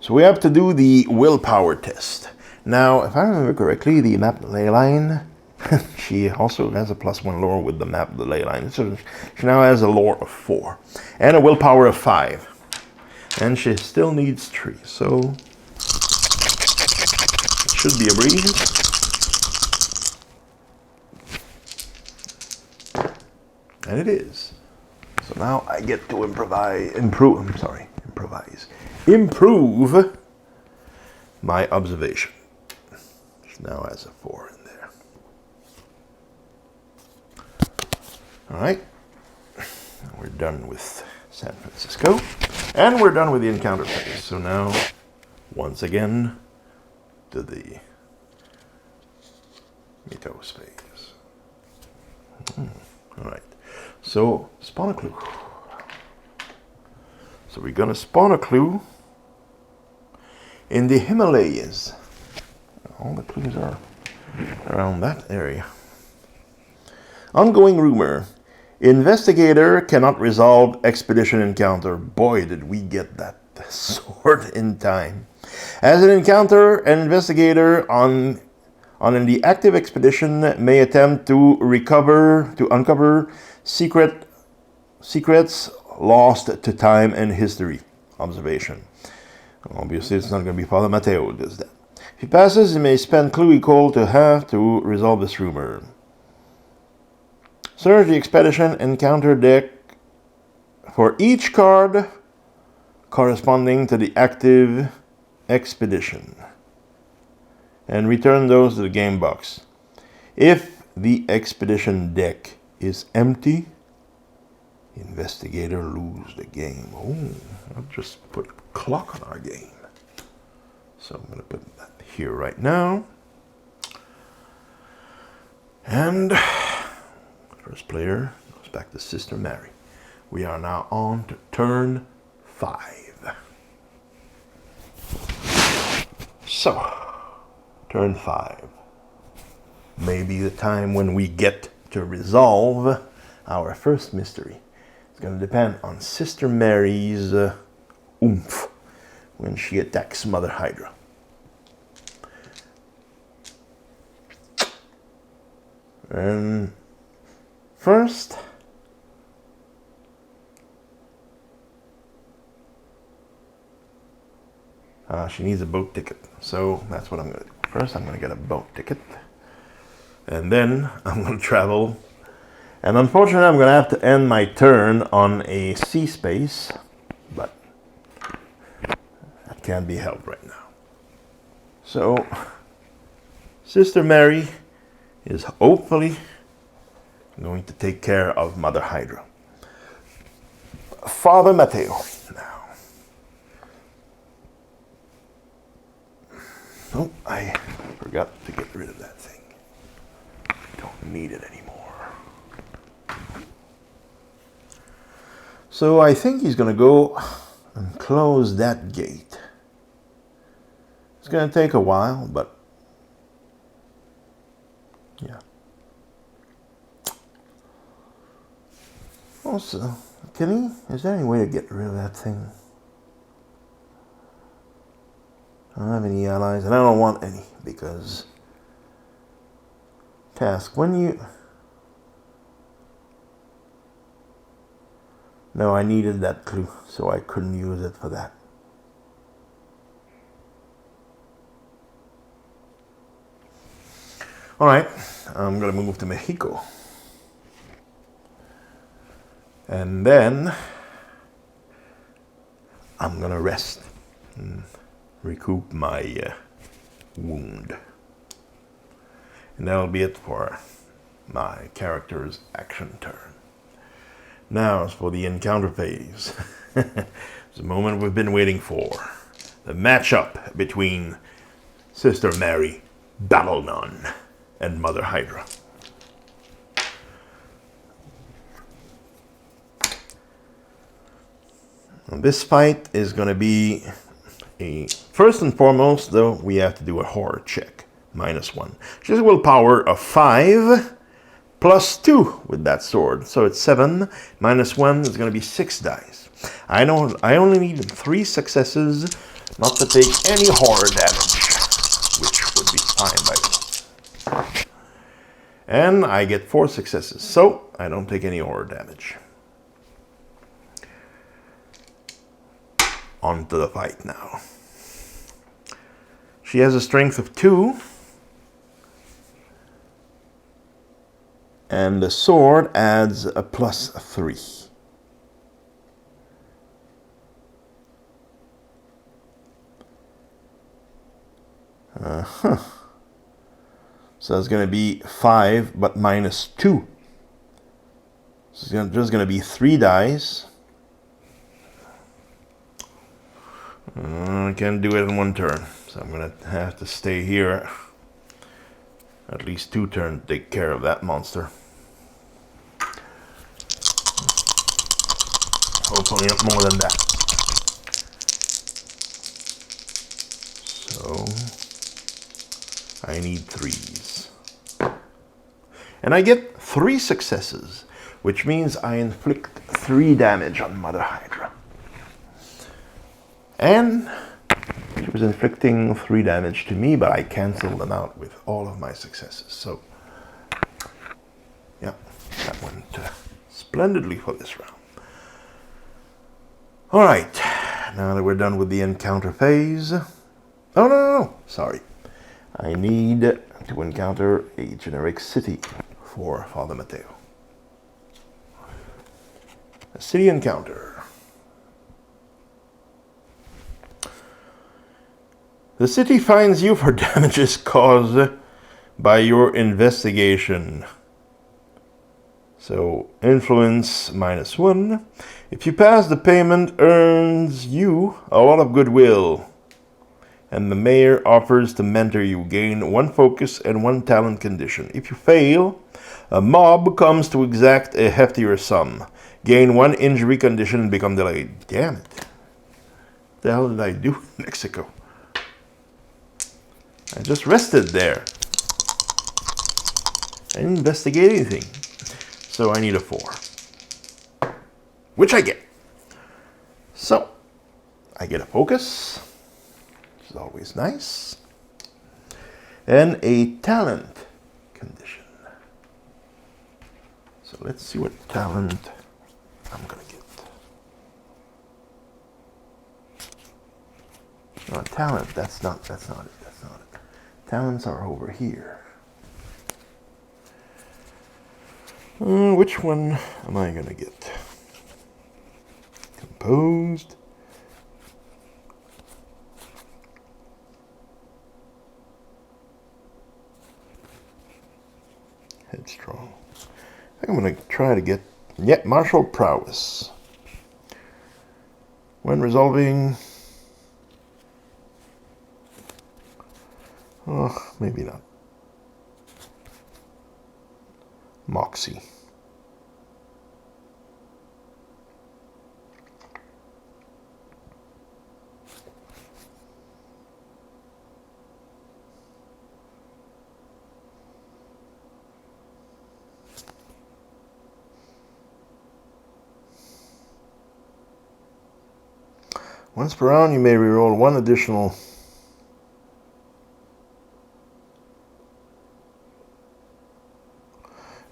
So we have to do the willpower test. Now, if I remember correctly, the map ley line, she also has a +1 lore with the map of the ley line. So she now has a lore of 4 and a willpower of 5. And she still needs 3. So it should be a breeze. And it is. So now I get to improve my observation. Which now has a 4 in there. All right. We're done with San Francisco. And we're done with the encounter phase. So now, once again, to the Mateo phase. All right. So, spawn a clue. So we're going to spawn a clue in the Himalayas. All the clues are around that area. Ongoing rumor. Investigator cannot resolve expedition encounter. Boy, did we get that sword in time. As an encounter, an investigator on the active expedition may attempt to uncover secrets lost to time and history. Observation. Obviously, it's not going to be Father Mateo who does that. If he passes, he may spend clue equal to half to resolve this rumor. Search the expedition encounter deck for each card corresponding to the active expedition and return those to the game box. If the expedition deck is empty, investigator lose the game. Oh, I'll just put a clock on our game. So I'm going to put that here right now. And first player goes back to Sister Mary. We are now on to turn 5. So, turn 5 may be the time when we get to resolve our first mystery. It's going to depend on Sister Mary's oomph when she attacks Mother Hydra. And first, she needs a boat ticket. So that's what I'm going to do. First, I'm going to get a boat ticket. And then I'm going to travel. And unfortunately, I'm going to have to end my turn on a sea space. But that can't be helped right now. So, Sister Mary is hopefully going to take care of Mother Hydra. Father Mateo now. Oh, I forgot to get rid of that thing. Don't need it anymore. So I think he's going to go and close that gate. It's going to take a while, but yeah. Also, Is there any way to get rid of that thing? I don't have any allies, and I don't want any, because... Task, when you... No, I needed that clue, so I couldn't use it for that. Alright, I'm gonna move to Mexico. And then I'm gonna rest and recoup my wound. And that'll be it for my character's action turn. Now, as for the encounter phase, it's the moment we've been waiting for. The matchup between Sister Mary, Battle Nun, and Mother Hydra. And this fight is going to be first and foremost, though, we have to do a horror check. -1. She has a willpower of 5, +2 with that sword. So it's 7, -1 is going to be 6 dice. I only need 3 successes not to take any horror damage, which would be fine by me. And I get 4 successes, so I don't take any horror damage. On to the fight now. She has a strength of 2. And the sword adds a +3. So it's going to be 5, but -2. So it's just going to be 3 dice. I can't do it in one turn, so I'm going to have to stay here at least 2 turns to take care of that monster. Hopefully not more than that. So I need 3s. And I get 3 successes, which means I inflict 3 damage on Mother Hydra. And she was inflicting 3 damage to me, but I canceled them out with all of my successes. So, yeah, that went splendidly for this round. Alright, now that we're done with the encounter phase... Oh, no, sorry. I need to encounter a generic city for Father Mateo. A city encounter. The city fines you for damages caused by your investigation. So, influence -1. If you pass, the payment earns you a lot of goodwill. And the mayor offers to mentor you. Gain 1 focus and 1 talent condition. If you fail, a mob comes to exact a heftier sum. Gain 1 injury condition and become delayed. Damn it. What the hell did I do in Mexico? I just rested there. I didn't investigate anything. So I need a 4. Which I get. So, I get a focus, which is always nice. And a talent condition. So let's see what talent I'm going to get. No, talent, that's not it. Talents are over here. Which one am I going to get? Composed. Headstrong. I think I'm going to try to get martial prowess. When resolving... Oh, maybe not. Moxie. Once per round, you may reroll one additional.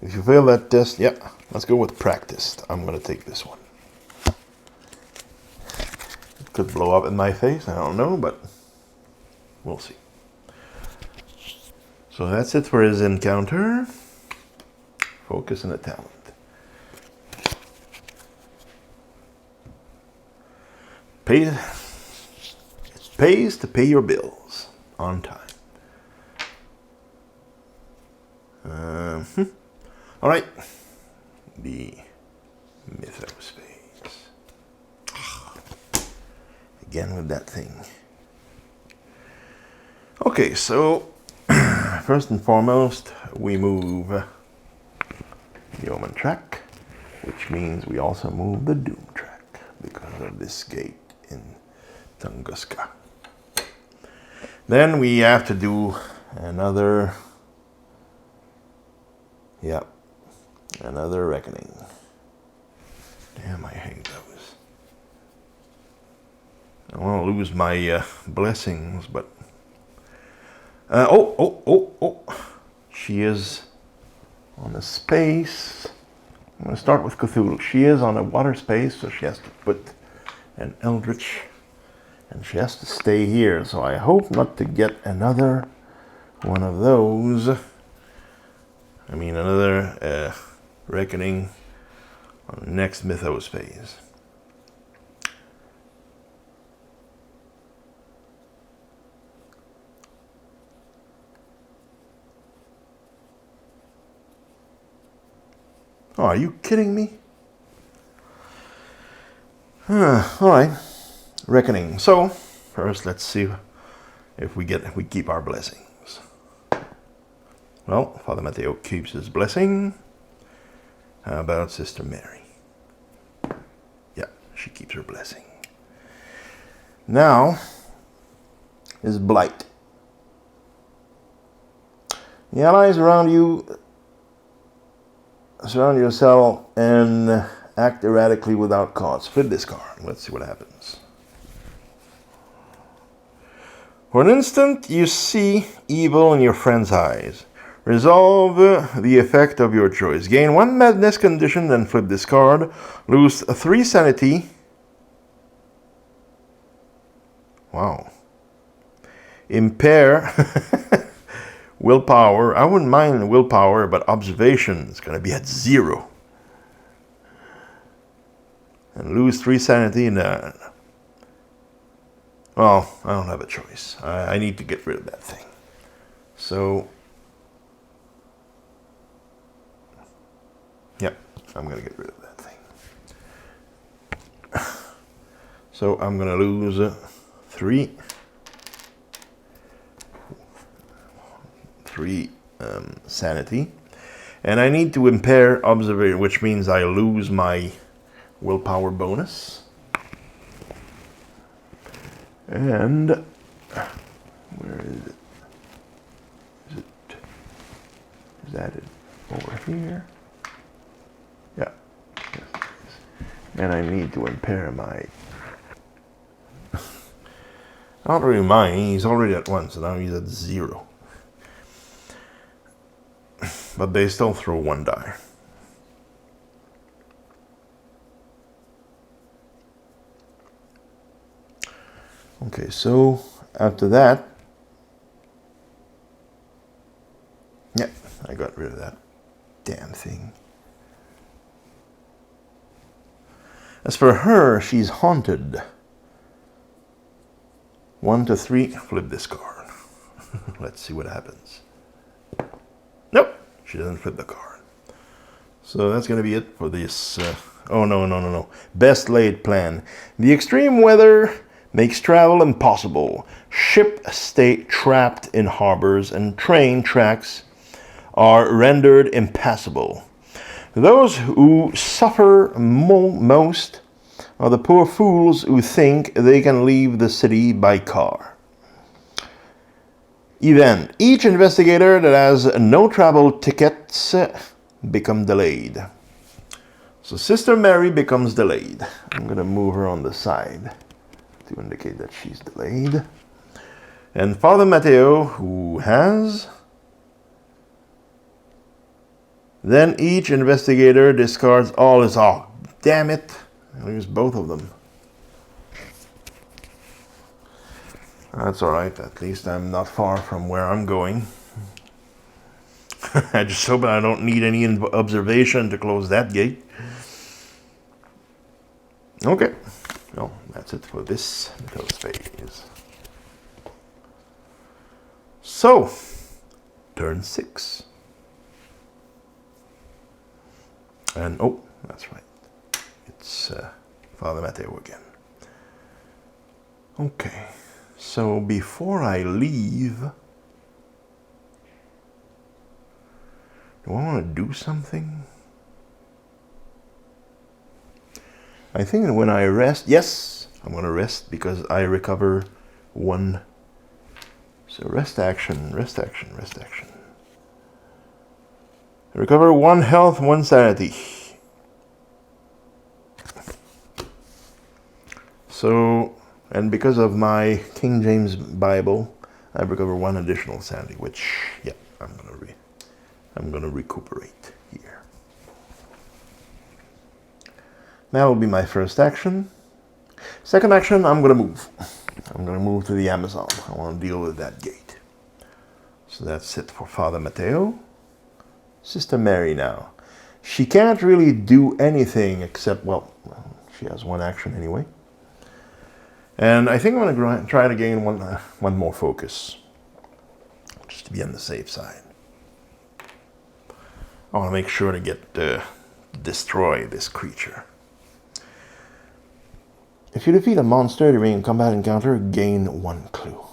If you fail that test, yeah, let's go with practiced. I'm going to take this one. It could blow up in my face, I don't know, but we'll see. So that's it for his encounter. Focus on a talent. It pays to pay your bills on time. All right. The Mythos phase. Again with that thing. Okay, so first and foremost, we move the Omen track, which means we also move the Doom track because of this gate in Tunguska. Then we have to do another, another reckoning. Damn, I hate those. I want to lose my blessings, but she is on a space. I'm going to start with Cthulhu. She is on a water space, so she has to put an Eldritch, and she has to stay here. So I hope not to get another one of those. I mean, another reckoning on the next Mythos phase. Oh, are you kidding me? All right, reckoning. So first, let's see if we keep our blessings. Well, Father Mateo keeps his blessing. How about Sister Mary? Yeah, she keeps her blessing. Now is blight. The allies around you surround yourself and act erratically without cause. Flip this card. Let's see what happens. For an instant, you see evil in your friend's eyes. Resolve the effect of your choice. Gain 1 madness condition, then flip this card. Lose 3 sanity. Wow. Impair willpower. I wouldn't mind willpower, but observation is going to be at 0. And lose 3 sanity. Well, I don't have a choice. I need to get rid of that thing. So, yeah, I'm going to get rid of that thing. So I'm going to lose 3 sanity. And I need to impair observation, which means I lose my willpower bonus. And where is it? Is that it over here? Yeah. Yes, it is. And I need to impair my. I don't really mind. He's already at 1, so now he's at 0. But they still throw 1 die. Okay, so after that, yeah, I got rid of that damn thing. As for her, she's haunted. 1 to 3, flip this card. Let's see what happens. Nope, she doesn't flip the card. So that's going to be it for this. Oh, no. Best laid plan. The extreme weather makes travel impossible. Ships stay trapped in harbors and train tracks are rendered impassable. Those who suffer most are the poor fools who think they can leave the city by car. Event. Each investigator that has no travel tickets become delayed. So Sister Mary becomes delayed. I'm going to move her on the side to indicate that she's delayed. And Father Mateo, who has... Then each investigator discards all his... Oh, damn it! I lose both of them. That's alright, at least I'm not far from where I'm going. I just hope I don't need any observation to close that gate. Okay, well, that's it for this mythos phase. So, turn 6. And, oh, that's right. It's Father Mateo again. Okay, so before I leave, do I want to do something? I think that when I rest, yes, I'm going to rest because I recover 1. So rest action, rest action, rest action. Recover 1 health, 1 sanity. So, and because of my King James Bible, I recover 1 additional sanity, which, yeah, I'm gonna recuperate here. That'll be my first action. Second action, I'm gonna move. I'm gonna move to the Amazon. I want to deal with that gate. So that's it for Father Mateo. Sister Mary now. She can't really do anything except, well, she has 1 action anyway. And I think I'm going to try to gain one more focus, just to be on the safe side. I want to make sure to destroy this creature. If you defeat a monster during a combat encounter, gain 1 clue.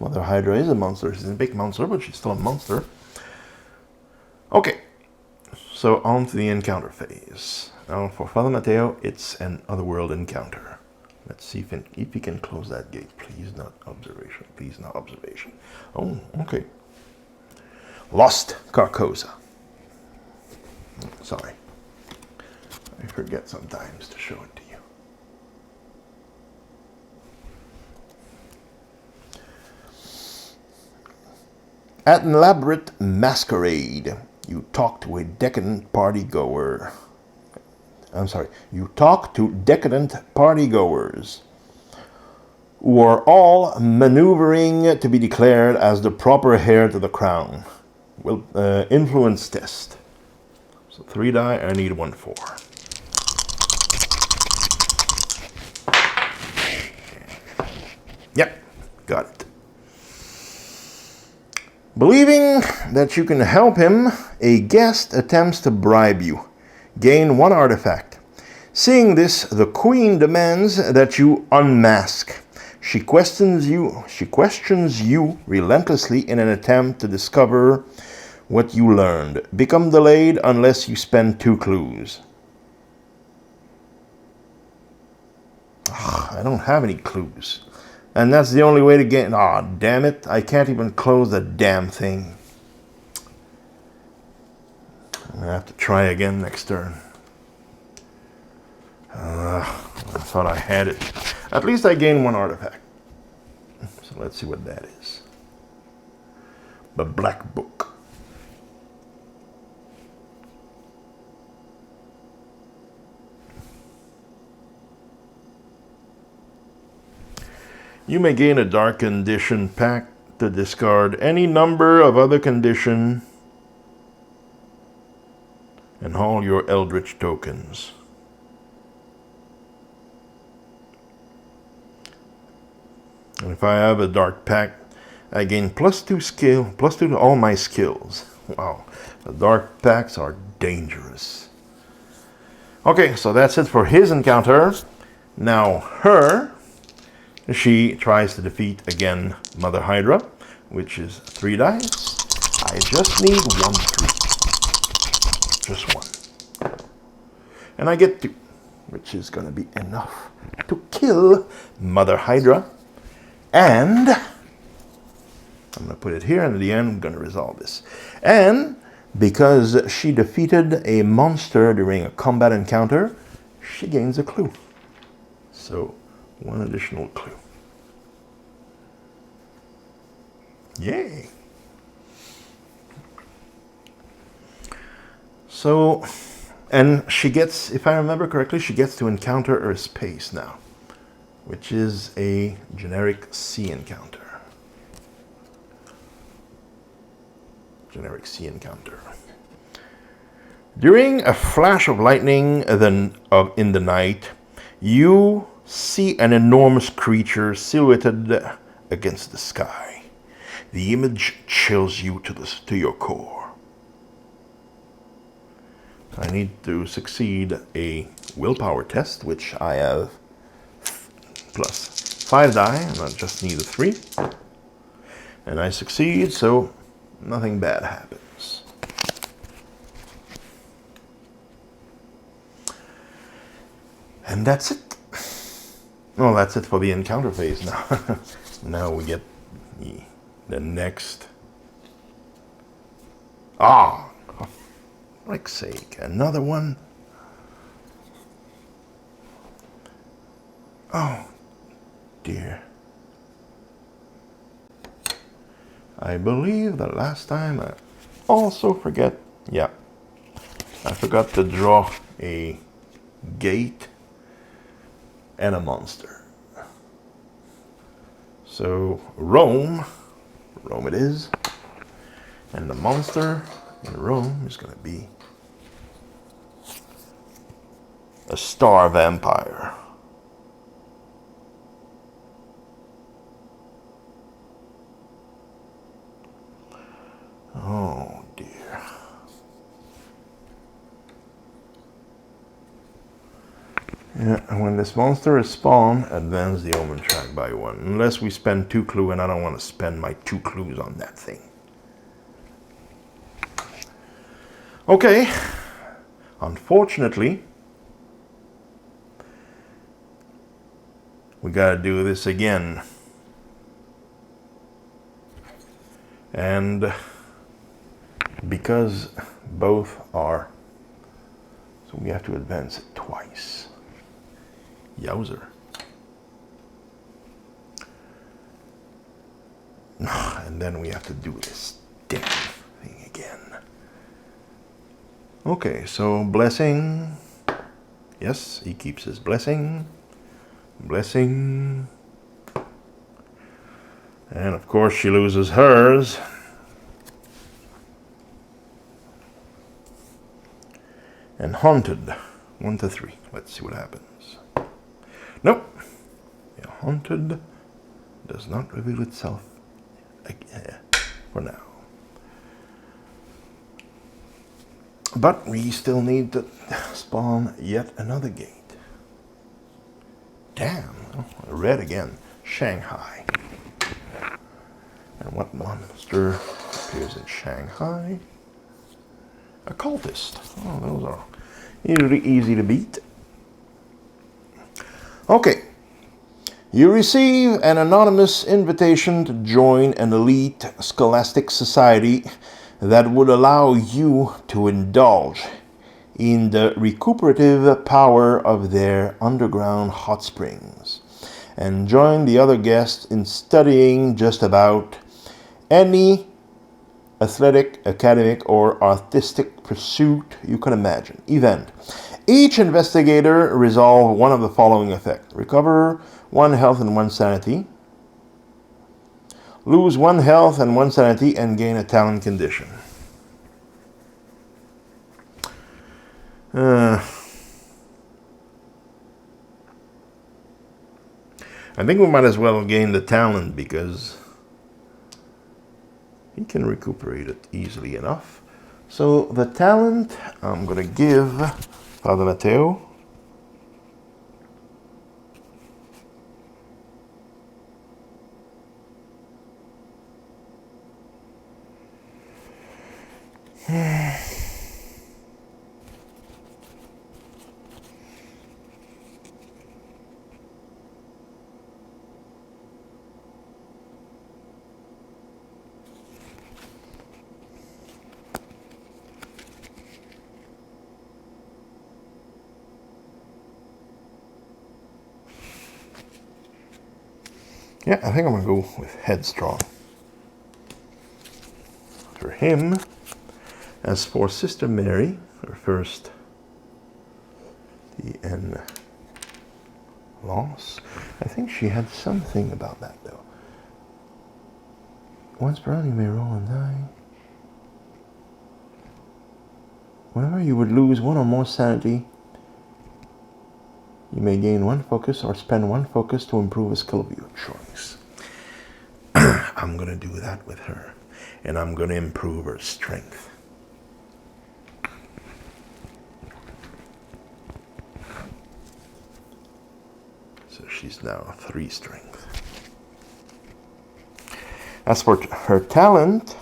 Mother Hydra is a monster. She's a big monster, but she's still a monster. Okay, so on to the encounter phase. Now for Father Mateo, it's an otherworld encounter. Let's see if he can close that gate. Please not observation. Please not observation. Oh, okay. Lost Carcosa. Sorry. I forget sometimes to show it to you. At an elaborate masquerade, you talk to a decadent partygoer. You talk to decadent partygoers who are all maneuvering to be declared as the proper heir to the crown. Well, influence test. So 3 die, I need 1 4. Yep, got it. Believing that you can help him, a guest attempts to bribe you. Gain 1 artifact. Seeing this, the queen demands that you unmask. She questions you relentlessly in an attempt to discover what you learned. Become delayed unless you spend 2 clues. I don't have any clues. And that's the only way to get... Aw, damn it. I can't even close the damn thing. I'm going to have to try again next turn. I thought I had it. At least I gained 1 artifact. So let's see what that is. The Black Book. You may gain a Dark Condition pack to discard any number of other condition and haul your Eldritch tokens. And if I have a Dark pack, I gain +2 skill, +2 to all my skills. Wow, the Dark packs are dangerous. Okay, so that's it for his encounter. Now her... She tries to defeat, again, Mother Hydra, which is 3 dice. I just need 1 3. Just 1. And I get 2, which is going to be enough to kill Mother Hydra. And I'm going to put it here, and at the end, I'm going to resolve this. And because she defeated a monster during a combat encounter, she gains a clue. So, one additional clue. Yay! So, and she gets, if I remember correctly, she gets to encounter a space now, which is a generic sea encounter. Generic sea encounter. During a flash of lightning in the night, you see an enormous creature silhouetted against the sky. The image chills you to your core. I need to succeed a willpower test, which I have plus 5 die, and I just need a 3. And I succeed, so nothing bad happens. And that's it. Well, that's it for the encounter phase now. Now we get the next. Ah! For frick's sake, another one. Oh, dear. I believe the last time I also forgot. Yeah. I forgot to draw a gate and a monster. So Rome it is, and the monster in Rome is going to be a star vampire. Oh dear. Yeah, and when this monster is spawned, advance the omen track by 1. Unless we spend 2 clues, and I don't want to spend my 2 clues on that thing. Okay. Unfortunately, we gotta do this again. And because both are, so we have to advance it twice. Yowzer. And then we have to do this damn thing again. Okay, so blessing. Yes, he keeps his blessing. Blessing. And of course she loses hers. And haunted. 1 to 3. Let's see what happens. Nope. Yeah, haunted does not reveal itself for now. But we still need to spawn yet another gate. Damn. Red again. Shanghai. And what monster appears in Shanghai? A cultist. Oh, those are usually easy to beat. Okay. You receive an anonymous invitation to join an elite scholastic society that would allow you to indulge in the recuperative power of their underground hot springs and join the other guests in studying just about any athletic, academic, or artistic pursuit you can imagine. Event. Each investigator resolve one of the following effects. Recover 1 health and 1 sanity. Lose 1 health and 1 sanity and gain a talent condition. I think we might as well gain the talent because he can recuperate it easily enough. So the talent I'm going to give Father Mateo. Yeah, I think I'm gonna go with headstrong for him. As for Sister Mary, her first DN loss, I think she had something about that though. Once per round you may roll and die. Whenever you would lose one or more sanity, you may gain one focus or spend one focus to improve a skill of your choice. I'm going to do that with her. And I'm going to improve her strength. So she's now 3 strength. As for her talent,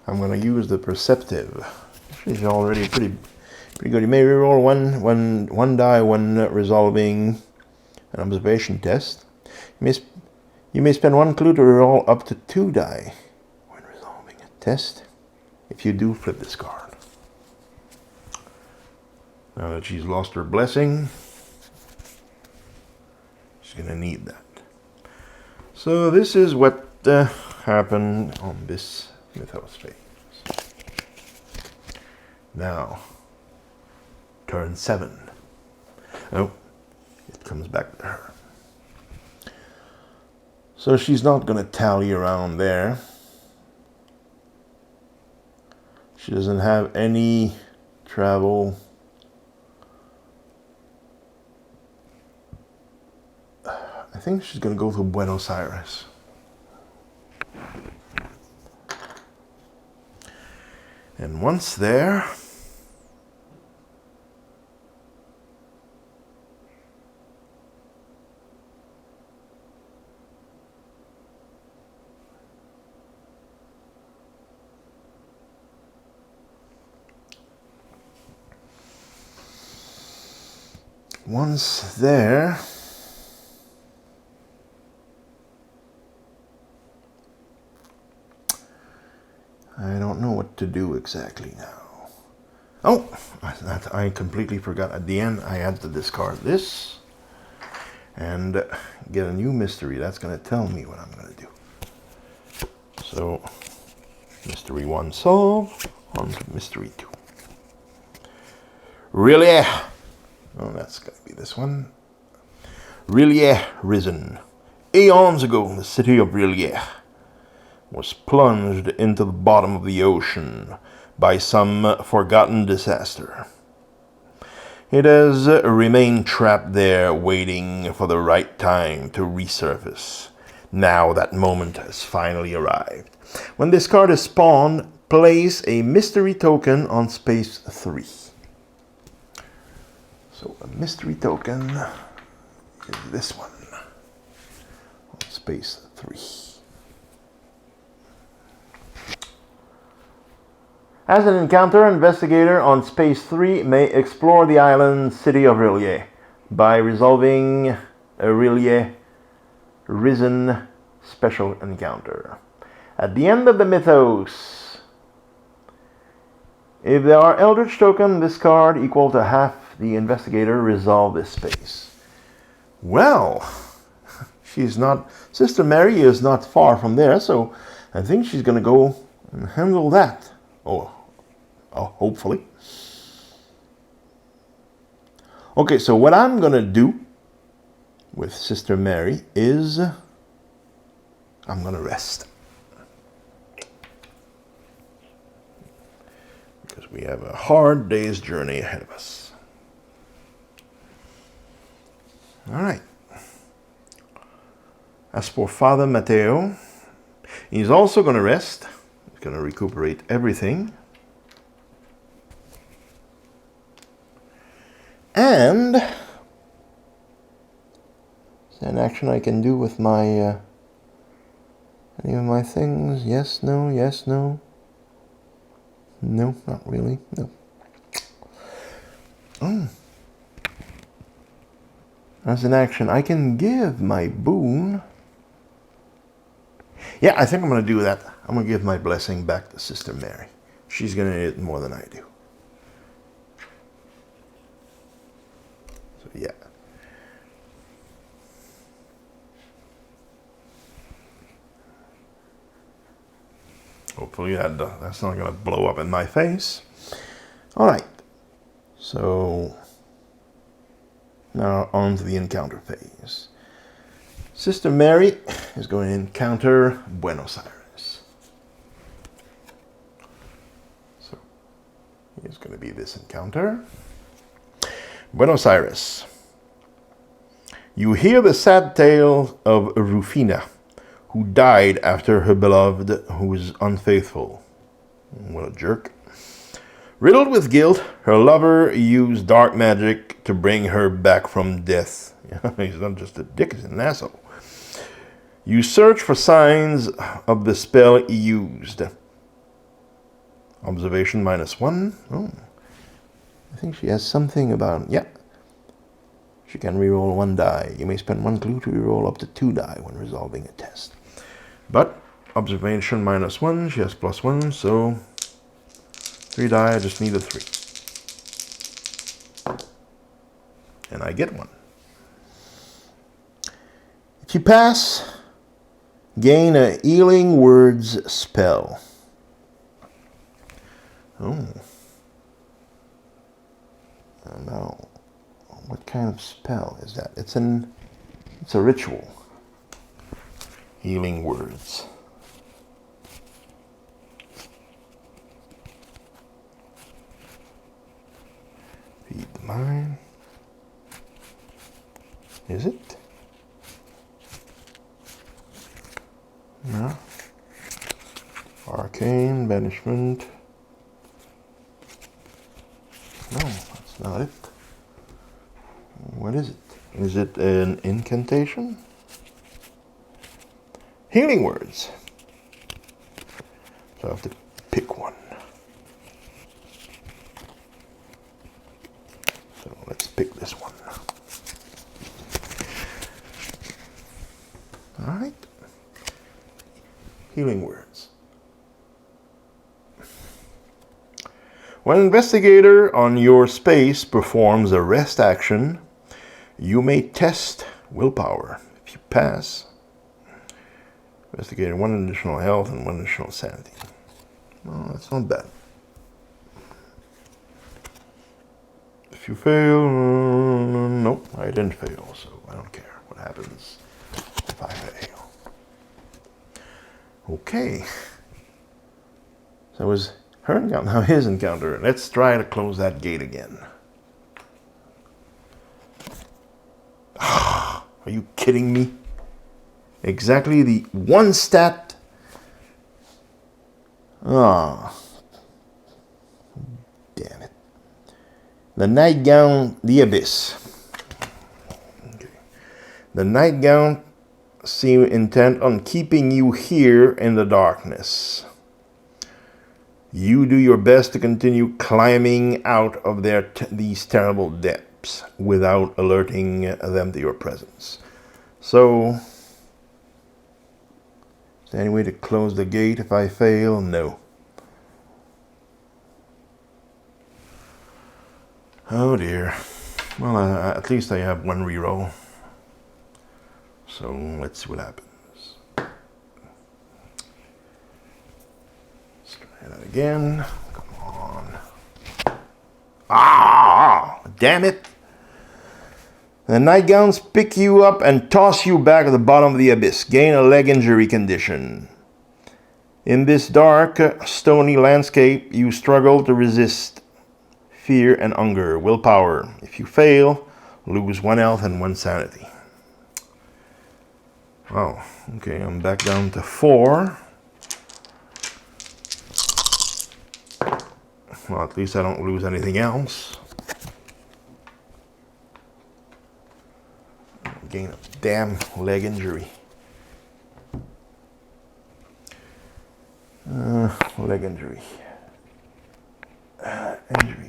I'm going to use the perceptive. She's already pretty good. You may reroll one die when resolving an observation test. You may spend 1 clue to reroll up to 2 die when resolving a test. If you do, flip this card. Now that she's lost her blessing, she's going to need that. So this is what happened on this mythos phase. Now, turn 7. Oh, it comes back to her. So she's not going to tally around there. She doesn't have any travel. I think she's going to go to Buenos Aires. And once there, I don't know what to do exactly now. Oh, I completely forgot. At the end, I had to discard this and get a new mystery. That's going to tell me what I'm going to do. So, mystery 1 solved. On to mystery 2. Really? Oh, that's going to be this one. Rillier risen. Aeons ago, the city of Rillier was plunged into the bottom of the ocean by some forgotten disaster. It has remained trapped there, waiting for the right time to resurface. Now that moment has finally arrived. When this card is spawned, place a mystery token on space 3. So a mystery token is this one on space 3. As an encounter, investigator on space 3 may explore the island city of Rillier by resolving a Rillier Risen special encounter. At the end of the mythos, if there are Eldritch tokens, this card equal to half the investigator resolve this space. Well, Sister Mary is not far from there, so I think she's going to go and handle that. Oh, hopefully. Okay, so what I'm going to do with Sister Mary is I'm going to rest. Because we have a hard day's journey ahead of us. All right. As for Father Mateo, he's also going to rest. He's going to recuperate everything. And it's an action I can do with my Any of my things? Yes, no, yes, no. No, not really. No. As an action, I can give my boon. Yeah, I think I'm going to do that. I'm going to give my blessing back to Sister Mary. She's going to need it more than I do. So, yeah. Hopefully that's not going to blow up in my face. All right. So, now on to the encounter phase. Sister Mary is going to encounter Buenos Aires. So, here's going to be this encounter. Buenos Aires. You hear the sad tale of Rufina, who died after her beloved who was unfaithful. What a jerk. Riddled with guilt, her lover used dark magic to bring her back from death. He's not just a dick, he's an asshole. You search for signs of the spell he used. Observation -1. Oh. I think she has something about... Yeah. She can reroll 1 die. You may spend 1 clue to reroll up to 2 die when resolving a test. But, observation -1, she has +1, so 3 die, I just need a 3. And I get 1. If you pass, gain a Healing Words spell. Oh. Now, what kind of spell is that? It's a ritual. Healing Words. Feed the mind. Is it? No. Arcane, banishment. No, that's not it. What is it? Is it an incantation? Healing Words. So I have to pick one. So let's pick this one. All right. Healing Words. When an investigator on your space performs a rest action, you may test willpower. If you pass, investigator 1 additional health and 1 additional sanity. Well, that's not bad. If you fail, nope, I didn't fail, so I don't care what happens if I fail. Okay. So it was her encounter, now his encounter. Let's try to close that gate again. Are you kidding me? Exactly the 1 stat. Ah. Damn it. The nightgown, the abyss. Okay. The nightgown seem intent on keeping you here in the darkness. You do your best to continue climbing out of these terrible depths without alerting them to your presence. So, is there any way to close the gate if I fail? No. Oh dear. Well, at least I have 1 reroll. So let's see what happens. Let's try that again. Come on. Ah! Damn it! The nightgowns pick you up and toss you back at the bottom of the abyss. Gain a leg injury condition. In this dark, stony landscape, you struggle to resist fear and hunger. Willpower. If you fail, lose 1 health and 1 sanity. Oh, okay, I'm back down to 4. Well, at least I don't lose anything else. Gain a damn leg injury. leg injury.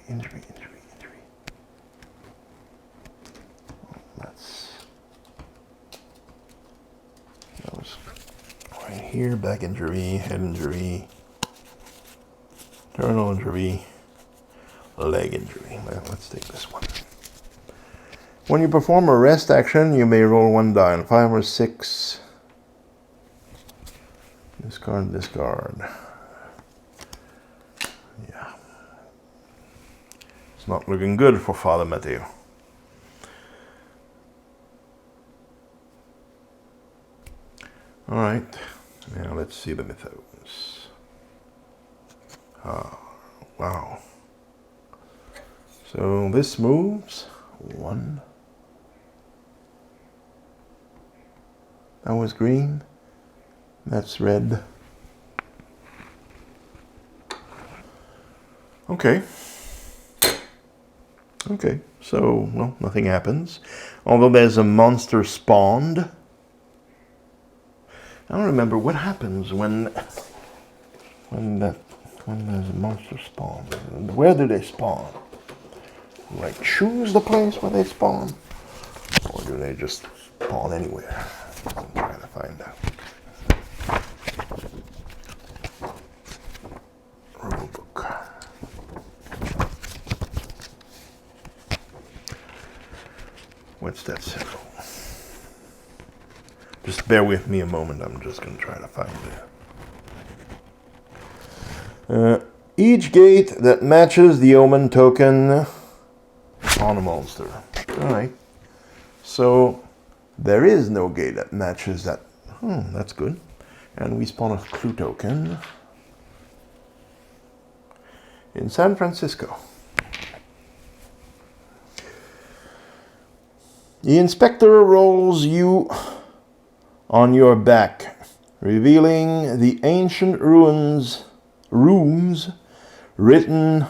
Injury. That was right here. Back injury, head injury, internal injury, leg injury. Let's take this one. When you perform a rest action, you may roll one die on 5 or 6. Discard. Yeah. It's not looking good for Father Mateo. Alright. Now let's see the mythos. Wow. So this moves 1. That was green. That's red. Okay. So, well, nothing happens. Although there's a monster spawned. I don't remember what happens when there's a monster spawn. Where do they spawn? Do I choose the place where they spawn? Or do they just spawn anywhere? I'm trying to find out. Rulebook. What's that symbol? Just bear with me a moment. I'm just going to try to find it. Each gate that matches the omen token on a monster. Alright. So there is no gate that matches that. That's good. And we spawn a clue token in San Francisco. The inspector rolls you on your back, revealing the ancient rooms written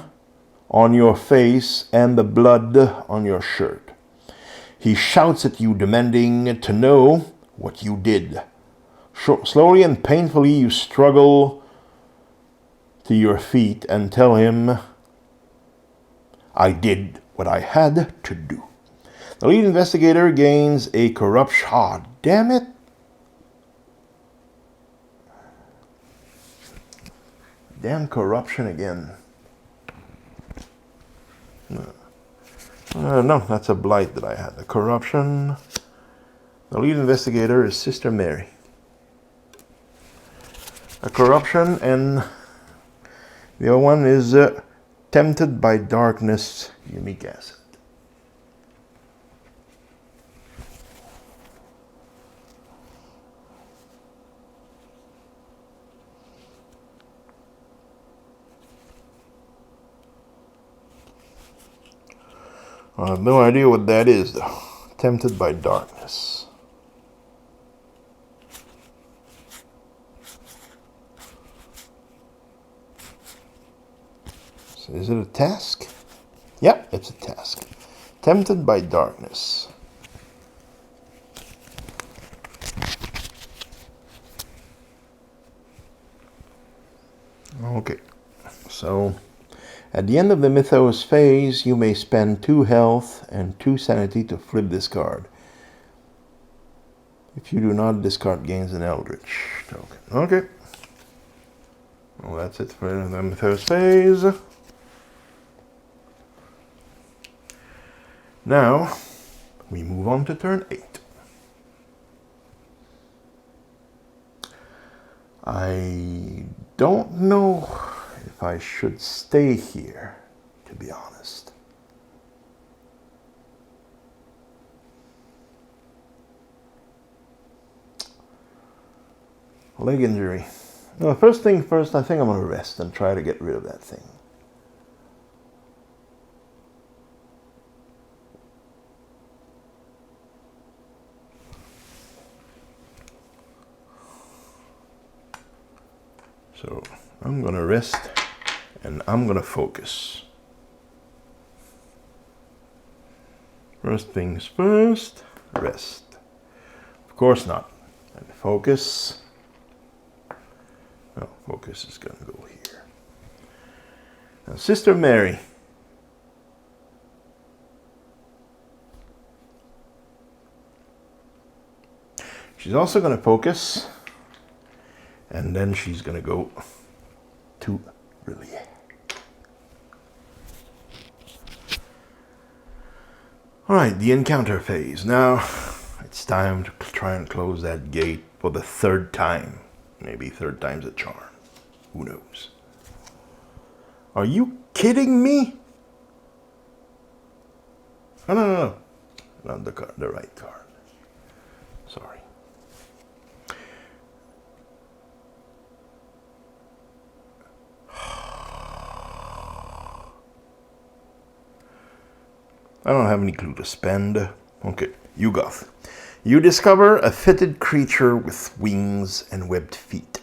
on your face and the blood on your shirt. He shouts at you, demanding to know what you did. Slowly and painfully you struggle to your feet and tell him, I did what I had to do. The lead investigator gains a corruption. Ah, damn it. Damn corruption again. No, that's a blight that I had. The corruption. The lead investigator is Sister Mary. A corruption, and the other one is tempted by darkness, unique acid. I have no idea what that is, though. Tempted by darkness. So is it a task? Yep, it's a task. Tempted by darkness. Okay, so at the end of the mythos phase, you may spend 2 health and 2 sanity to flip this card. If you do not, this card gains an Eldritch token. Okay. Well, that's it for the mythos phase. Now, we move on to turn 8. I don't know if I should stay here, to be honest. Leg injury. No, first thing first, I think I'm going to rest and try to get rid of that thing. So I'm going to rest and I'm going to focus. First things first, rest. Of course not. And focus. No, focus is going to go here. Sister Mary. She's also going to focus, and then she's going to go to Relia. Alright, the encounter phase. Now, it's time to try and close that gate for the third time. Maybe third time's a charm. Who knows? Are you kidding me? Oh, no. Not the card, the right card. Sorry. I don't have any clue to spend. Okay, you go. You discover a fitted creature with wings and webbed feet.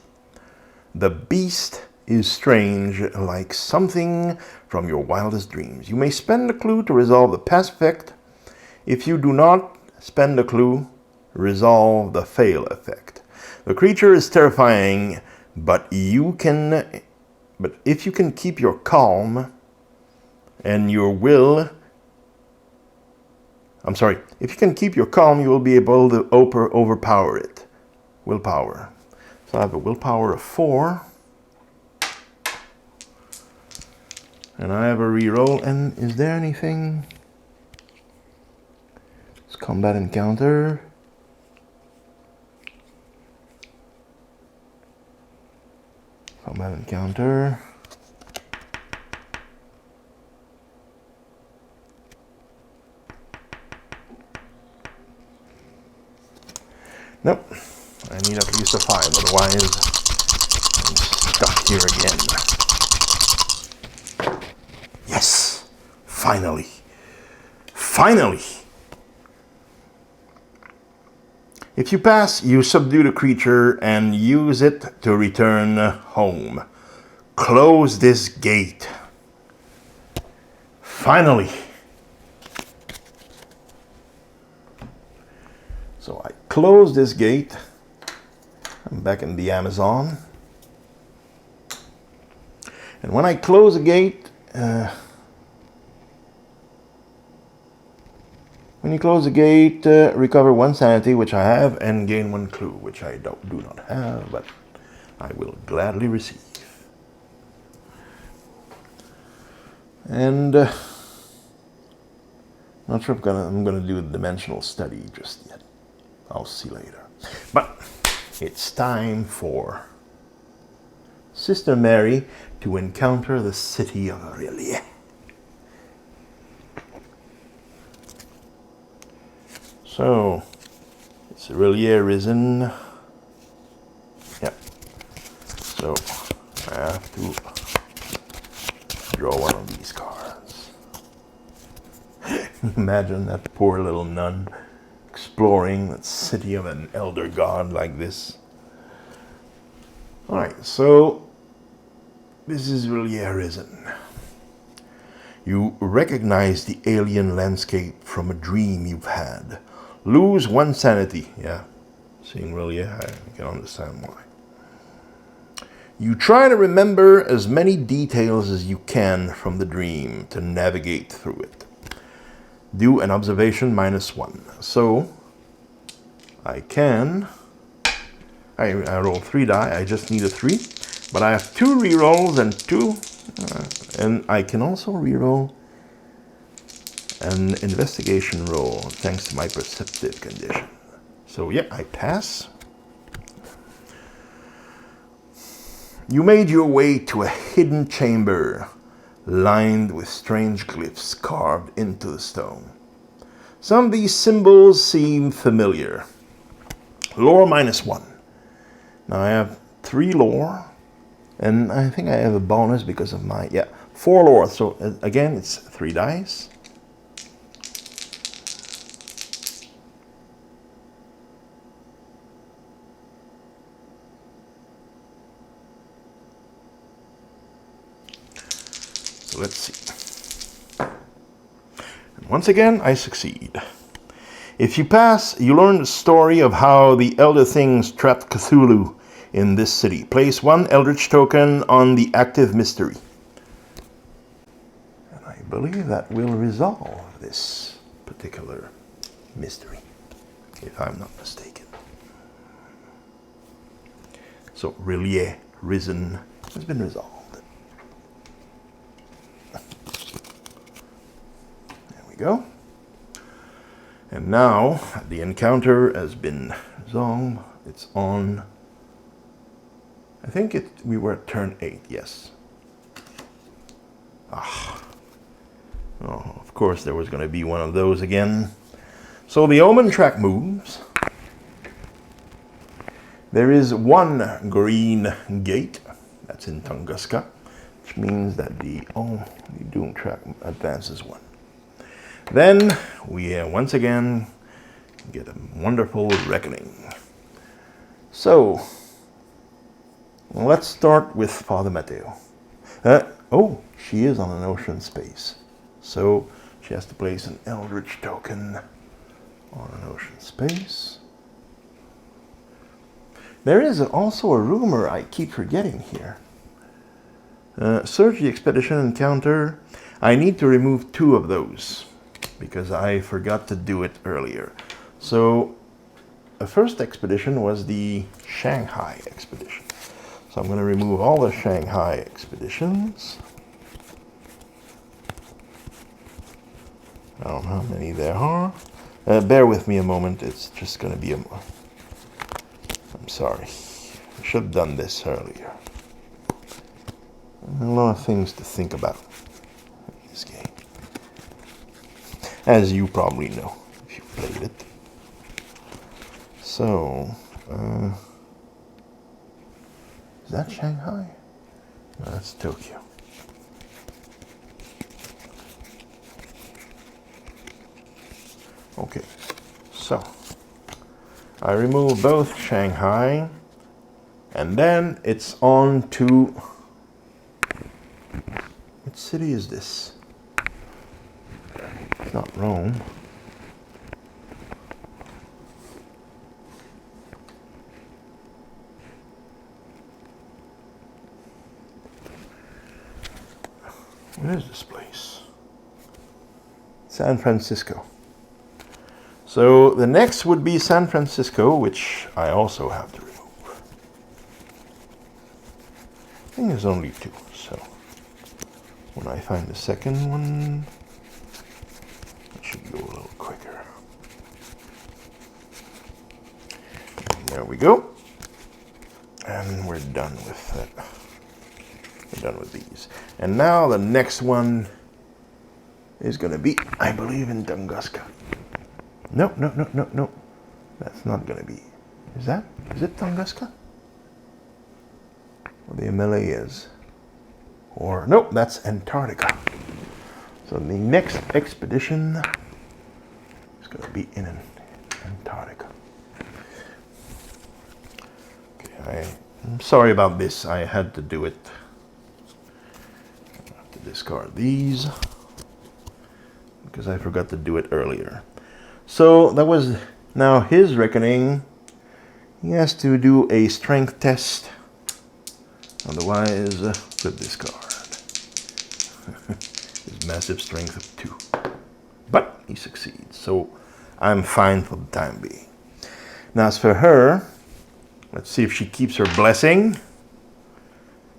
The beast is strange, like something from your wildest dreams. You may spend a clue to resolve the pass effect. If you do not spend a clue, resolve the fail effect. The creature is terrifying, but if you can keep your calm and your will, if you can keep your calm, you will be able to overpower it. Willpower. So I have a willpower of 4. And I have a reroll. And is there anything? It's combat encounter. Combat encounter. Nope. I need at least a 5, otherwise I'm stuck here again. Yes! Finally! Finally! If you pass, you subdue the creature and use it to return home. Close this gate. Finally! So I close this gate. I'm back in the Amazon. And when I close a gate, when you close the gate, recover 1 sanity, which I have, and gain 1 clue, which I do not have, but I will gladly receive. And not sure if I'm gonna do a dimensional study just yet. I'll see later. But it's time for Sister Mary to encounter the city of Relia. So, it's Relia risen. Yep. So, I have to draw one of these cards. Imagine that poor little nun exploring the city of an elder god like this. Alright, so this is really arisen. You recognize the alien landscape from a dream you've had. Lose 1 sanity. Yeah, seeing really, I can understand why. You try to remember as many details as you can from the dream to navigate through it. Do an observation -1. So, I roll 3 die, I just need a 3. But I have 2 rerolls and 2, and I can also reroll an investigation roll thanks to my perceptive condition. So yeah, I pass. You made your way to a hidden chamber lined with strange glyphs carved into the stone. Some of these symbols seem familiar. Lore -1. Now I have 3 lore, and I think I have a bonus because of my, 4 lore. So again, it's 3 dice. So let's see. And once again, I succeed. If you pass, you learn the story of how the Elder Things trapped Cthulhu in this city. Place 1 Eldritch token on the active mystery. believe that will resolve this particular mystery, if I'm not mistaken. So, Relie, risen, has been resolved. There we go. And now, the encounter has been resolved. It's on, I think we were at turn 8, yes. Oh, of course there was going to be one of those again. So the omen track moves. There is one green gate, that's in Tunguska, which means that the doom track advances one. Then we once again get a wonderful reckoning. So, let's start with Father Mateo. She is on an ocean space. So she has to place an Eldritch token on an ocean space. There is also a rumor I keep forgetting here. Search the expedition encounter. I need to remove 2 of those because I forgot to do it earlier. So the first expedition was the Shanghai expedition. So I'm going to remove all the Shanghai expeditions. I don't know how many there are. Bear with me a moment. It's just going to be I'm sorry. I should have done this earlier. A lot of things to think about in this game. As you probably know, if you played it. So, is that Shanghai? No, that's Tokyo. Okay, so I remove both Shanghai, and then it's on to, what city is this? It's not Rome. Where is this place? San Francisco. So the next would be San Francisco, which I also have to remove. I think there's only 2, so when I find the second one, it should go a little quicker. There we go. And we're done with that. We're done with these. And now the next one is going to be, I believe, in Tunguska. No. That's not going to be. Is it Tunguska? Or the Himalayas? Or, nope, that's Antarctica. So the next expedition is going to be in Antarctica. Okay, I'm sorry about this. I had to do it. I have to discard these because I forgot to do it earlier. So that was now his reckoning. He has to do a strength test. Otherwise, flip this card. His massive strength of 2. But he succeeds. So I'm fine for the time being. Now as for her, let's see if she keeps her blessing.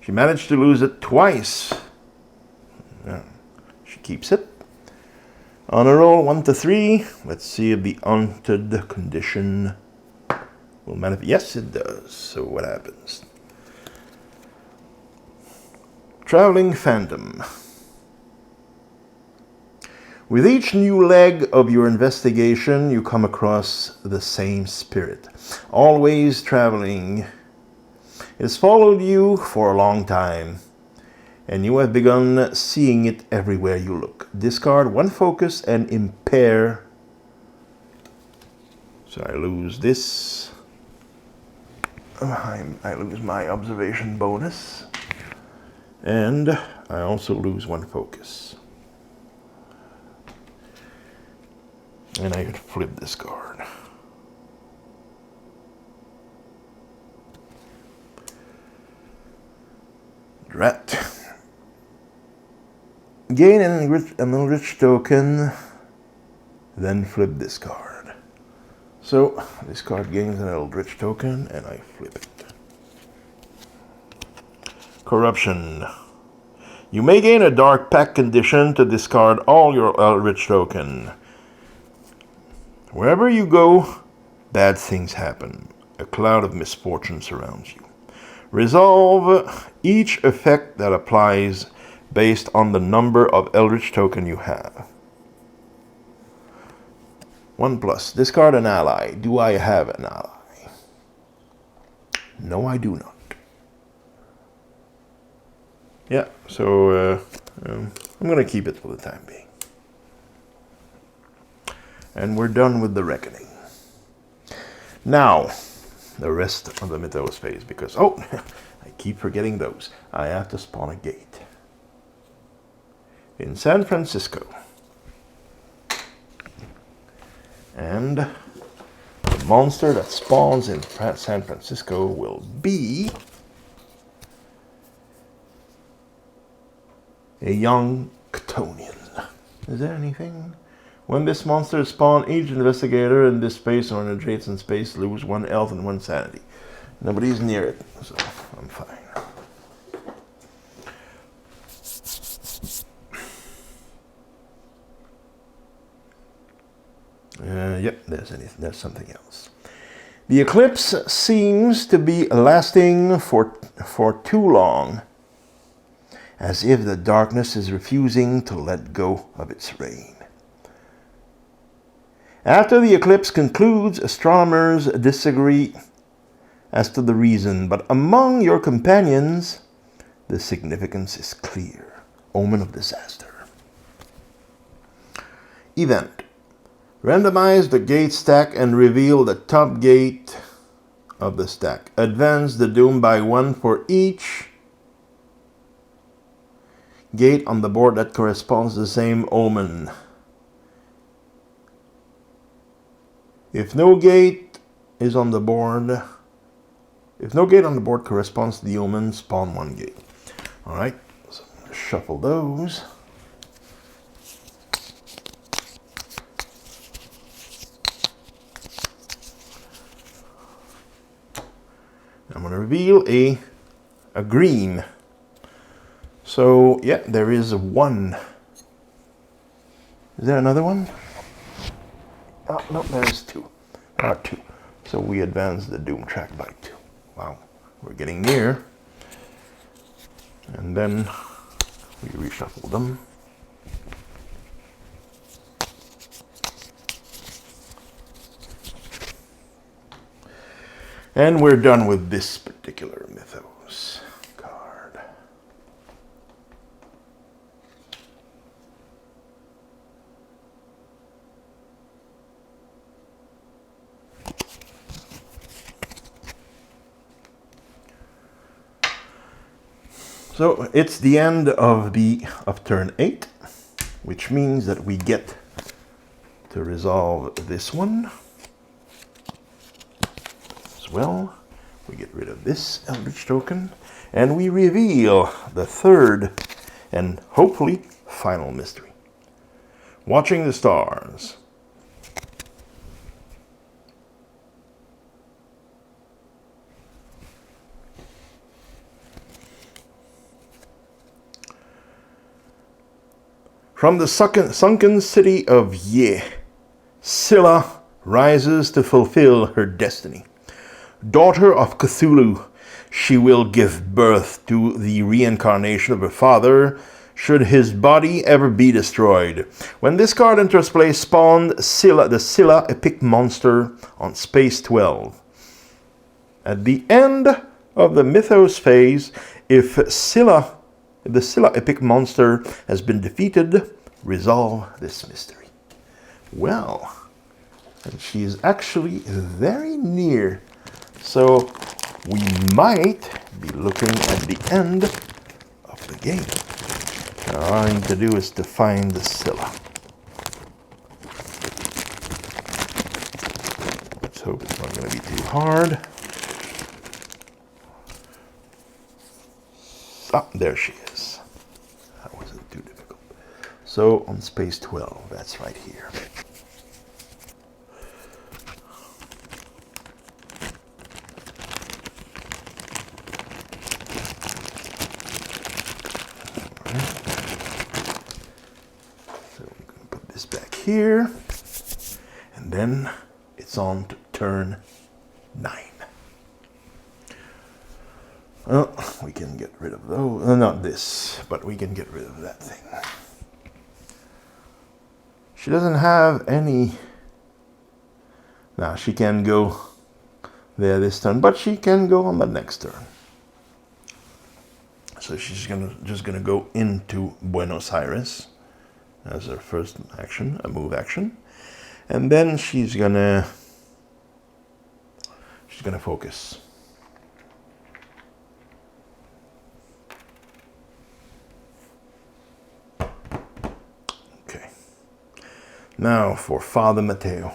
She managed to lose it twice. Yeah, she keeps it. On a roll 1 to 3, let's see if the haunted condition will manifest. Yes, it does. So what happens? Traveling Phantom. With each new leg of your investigation, you come across the same spirit, always traveling. It has followed you for a long time, and you have begun seeing it everywhere you look. Discard 1 focus and impair. So I lose this. I lose my observation bonus. And I also lose 1 focus. And I could flip this card. Drat. gain an Eldritch token, then flip this card. So this card gains an Eldritch token, and I flip it. Corruption. You may gain a Dark Pact condition to discard all your Eldritch token. Wherever you go, bad things happen. A cloud of misfortune surrounds you. Resolve each effect that applies based on the number of Eldritch token you have. 1+. Discard an ally. Do I have an ally? No, I do not. Yeah, so I'm going to keep it for the time being. And we're done with the reckoning. Now, the rest of the Mythos phase, because, oh, I keep forgetting those. I have to spawn a gate. In San Francisco. And the monster that spawns in San Francisco will be a young Cthulhu. Is there anything? When this monster spawns, each investigator in this space or an adjacent space lose 1 health and 1 sanity. Nobody's near it, so I'm fine. Yep, there's something else. The eclipse seems to be lasting for too long, as if the darkness is refusing to let go of its reign. After the eclipse concludes, astronomers disagree as to the reason, but among your companions, the significance is clear. Omen of disaster. Event. Randomize the gate stack and reveal the top gate of the stack. Advance the doom by 1 for each gate on the board that corresponds to the same omen. If no gate on the board corresponds to the omen, spawn 1 gate. Alright, so I'm going to shuffle those. I'm going to reveal a green. So, yeah, there is 1. Is there another one? Oh, no, there's 2. There are 2. So we advance the doom track by 2. Wow, we're getting near. And then we reshuffle them. And we're done with this particular Mythos card. So it's the end of turn 8, which means that we get to resolve this one. Well, we get rid of this Eldritch token, and we reveal the 3rd and hopefully final mystery. Watching the stars. From the sunken city of Ye, Scylla rises to fulfill her destiny. Daughter of Cthulhu, she will give birth to the reincarnation of her father, should his body ever be destroyed. When this card enters play, spawn the Scylla epic monster on space 12. At the end of the Mythos phase, if the Scylla epic monster has been defeated, resolve this mystery. Well, and she is actually very near. So we might be looking at the end of the game. All I need to do is to find the Scylla. Let's hope it's not going to be too hard. Ah, there she is. That wasn't too difficult. So on space 12, that's right here. So we're going to put this back here, and then it's on to turn 9. Well, we can get rid of those, not this, but we can get rid of that thing. She doesn't have any, now she can go there this turn, but she can go on the next turn. So she's just gonna go into Buenos Aires as her first action, a move action. And then she's gonna focus. Okay. Now for Father Mateo.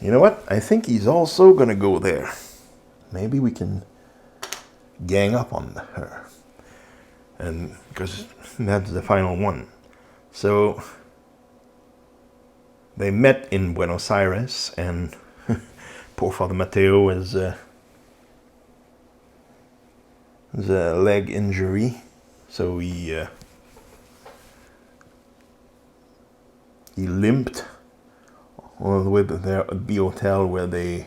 You know what? I think he's also gonna go there. Maybe we can gang up on her. And because that's the final one. So they met in Buenos Aires, and poor Father Mateo is a leg injury, so he limped all the way to the hotel where they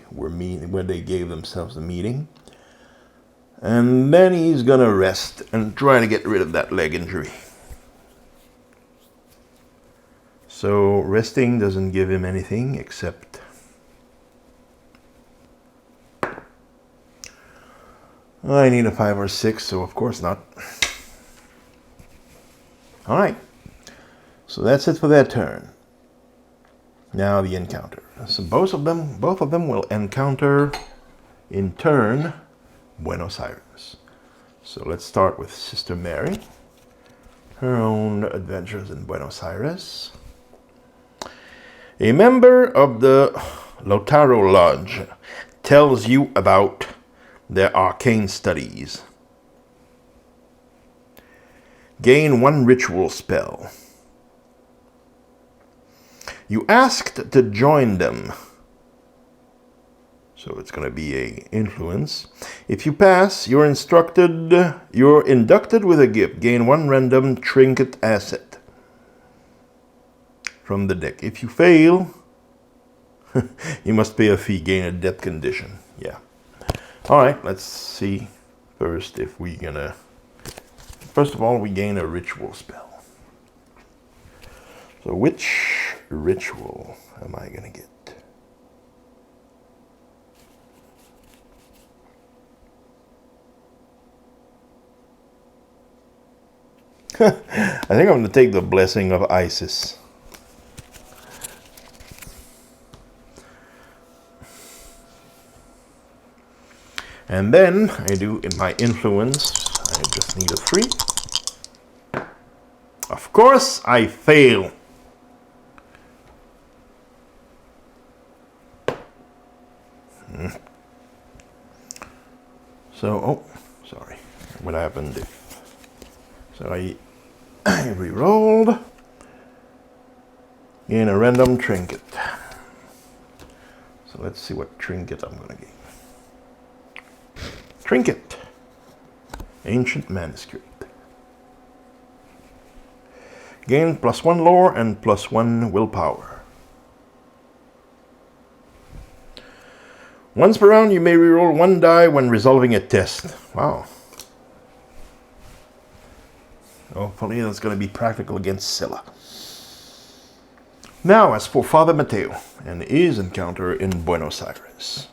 gave themselves the meeting, and then he's gonna rest and try to get rid of that leg injury. So resting doesn't give him anything except I need a 5 or 6, so of course not. All right, so that's it for their turn. Now the encounter. So both of them will encounter in turn Buenos Aires. So let's start with Sister Mary. Her own adventures in Buenos Aires. A member of the Lautaro Lodge tells you about their arcane studies. Gain 1 ritual spell. You asked to join them, so it's going to be a influence. If you pass, you're inducted with a gift. Gain 1 random trinket asset from the deck. If you fail, you must pay a fee. Gain a death condition. Yeah. All right. Let's see first if we're gonna. First of all, we gain a ritual spell. So which ritual am I gonna get? I think I'm gonna take the Blessing of Isis. And then I do in my influence, I just need a 3. Of course I fail. So, oh, sorry. What happened if... So I re-rolled. Gain a random trinket. So let's see what trinket I'm going to gain. Trinket. Ancient Manuscript. Gain +1 lore and +1 willpower. Once per round, you may reroll 1 die when resolving a test. Wow. Hopefully that's going to be practical against Scylla. Now, as for Father Mateo and his encounter in Buenos Aires.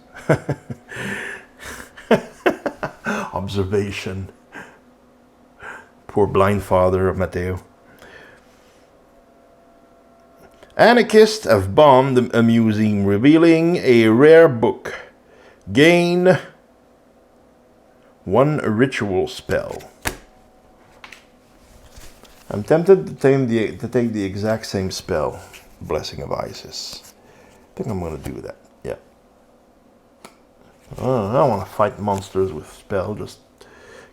Observation. Poor blind father of Mateo. Anarchists have bombed a museum revealing a rare book. Gain 1 ritual spell. I'm tempted to take the exact same spell, Blessing of Isis. I think I'm going to do that. Yeah. I don't want to fight monsters with spell, just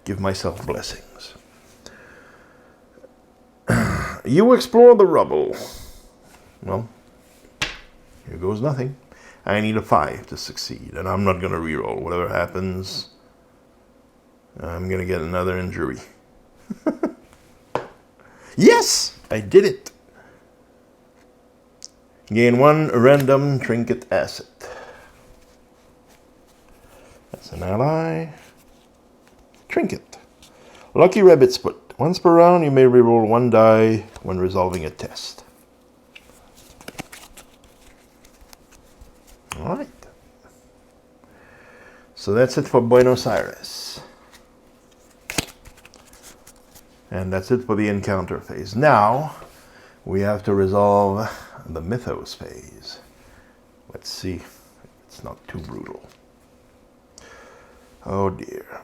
give myself blessings. You explore the rubble. Well, here goes nothing. I need a 5 to succeed, and I'm not going to reroll. Whatever happens, I'm going to get another injury. Yes! I did it! Gain 1 random trinket asset. That's an ally. Trinket. Lucky rabbit's foot. Once per round, you may reroll 1 die when resolving a test. Alright. So that's it for Buenos Aires. And that's it for the encounter phase. Now, we have to resolve the mythos phase. Let's see if it's not too brutal. Oh dear.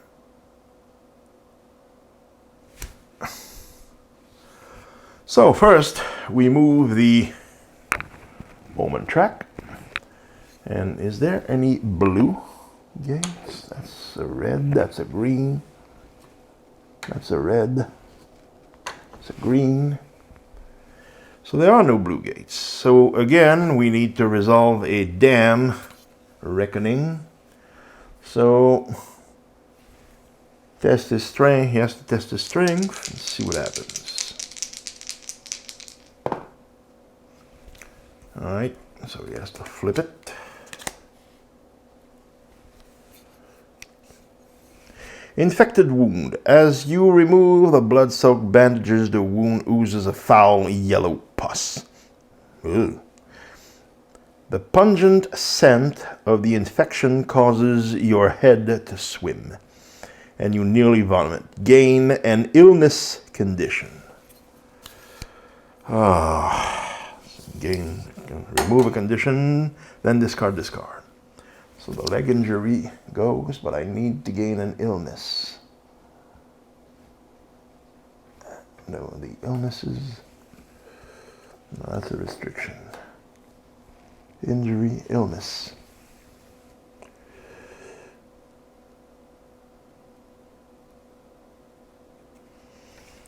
So first, we move the moment track. And is there any blue gates? That's a red, that's a green, that's a red, that's a green. So there are no blue gates. So again, we need to resolve a dam reckoning. So test his strength. He has to test his strength and see what happens. All right, so he has to flip it. Infected wound. As you remove the blood-soaked bandages, the wound oozes a foul yellow pus. Ugh. The pungent scent of the infection causes your head to swim, and you nearly vomit. Gain an illness condition. Remove a condition, then discard. So the leg injury goes, but I need to gain an illness. No, the illnesses. No, that's a restriction. Injury, illness.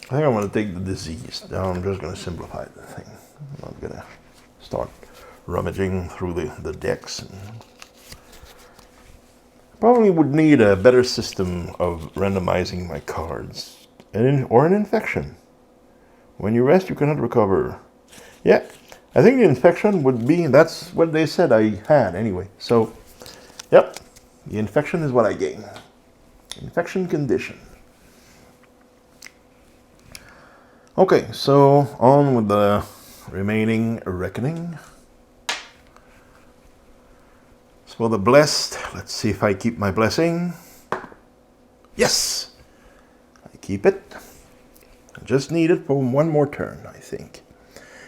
I think I'm going to take the disease. Now I'm just going to simplify the thing. I'm not going to start rummaging through the decks. Probably would need a better system of randomizing my cards. Or an infection. When you rest, you cannot recover. Yeah, I think the infection would be, that's what they said I had anyway. So, yep, the infection is what I gain. Infection condition. Okay, so on with the remaining reckoning. For the blessed, let's see if I keep my blessing. Yes! I keep it. I just need it for 1 more turn, I think.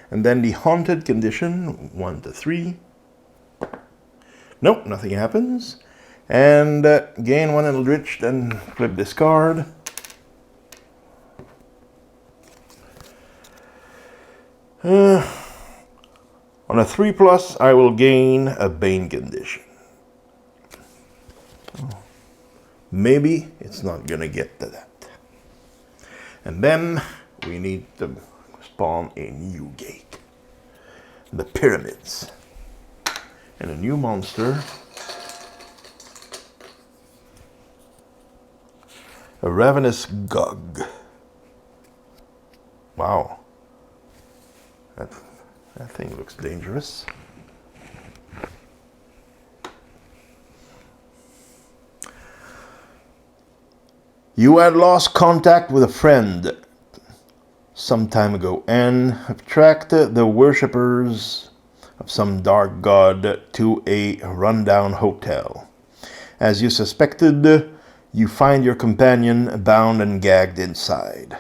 And then the haunted condition, 1 to 3. Nope, nothing happens. And gain 1 Eldritch, then flip this card. On a 3+, I will gain a Bane condition. Maybe it's not gonna get to that. And then we need to spawn a new gate. The pyramids. And a new monster. A ravenous gug. Wow. That thing looks dangerous. You had lost contact with a friend some time ago and have tracked the worshippers of some dark god to a rundown hotel. As you suspected, you find your companion bound and gagged inside.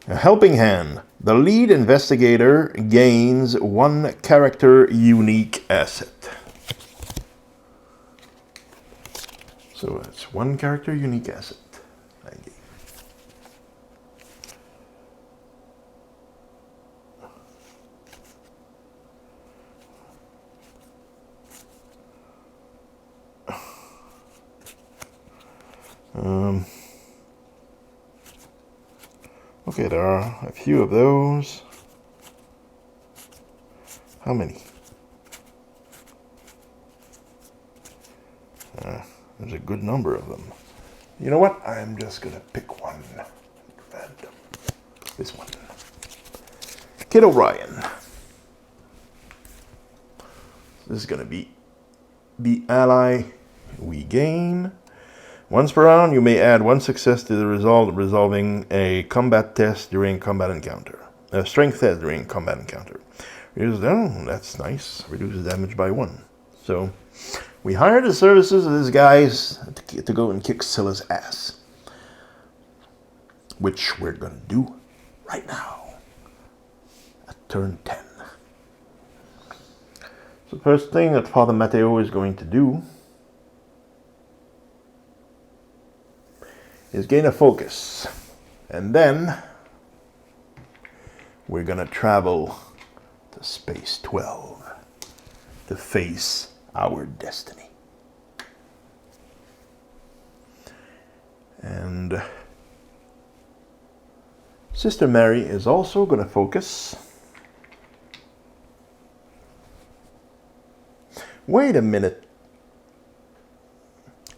A helping hand. The lead investigator gains 1 character unique asset. So that's 1 character unique asset. Okay, there are a few of those. How many? There's a good number of them. You know what? I'm just going to pick one. Random. This one. Kid O'Brien. This is going to be the ally we gain. Once per round, you may add one success to the result of resolving a combat test during combat encounter. A strength test during combat encounter. Oh, that's nice. Reduces damage by 1. So, we hired the services of these guys to go and kick Scylla's ass. Which we're going to do right now. At turn 10. So the first thing that Father Mateo is going to do is gain a focus. And then we're going to travel to space 12 to face our destiny. And Sister Mary is also going to focus. Wait a minute.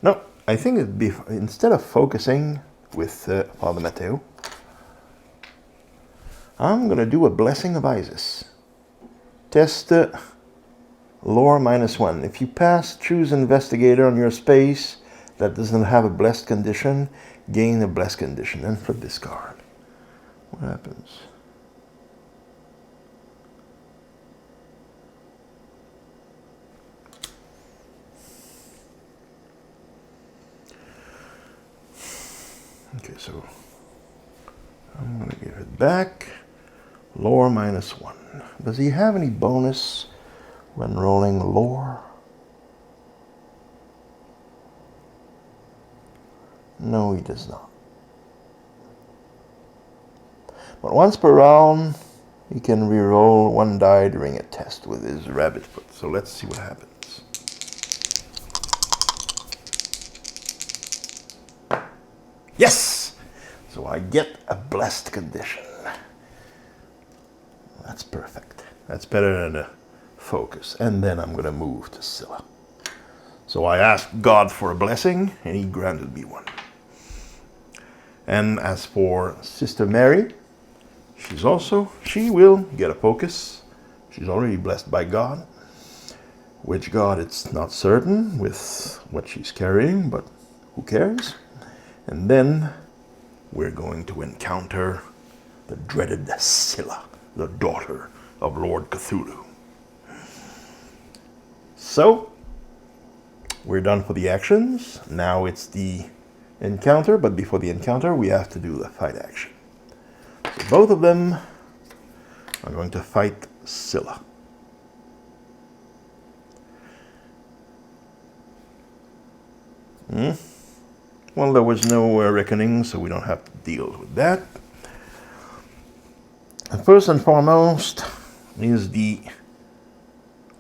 No, I think it'd be, instead of focusing with Father Mateo, I'm going to do a Blessing of Isis. Test lore -1. If you pass, choose Investigator on your space that doesn't have a blessed condition, gain a blessed condition, and flip this card. What happens? Okay, so I'm going to give it back. Lore -1. Does he have any bonus when rolling lore? No, he does not. But once per round, he can re-roll 1 die during a test with his rabbit foot. So let's see what happens. Yes! So I get a blessed condition. That's perfect. That's better than a focus. And then I'm going to move to Scylla. So I asked God for a blessing, and he granted me one. And as for Sister Mary, she will get a focus. She's already blessed by God. Which God, it's not certain with what she's carrying, but who cares? And then we're going to encounter the dreaded Scylla, the daughter of Lord Cthulhu. So, we're done for the actions. Now it's the encounter, but before the encounter, we have to do the fight action. So both of them are going to fight Scylla. Well, there was no reckoning, so we don't have to deal with that. And first and foremost is the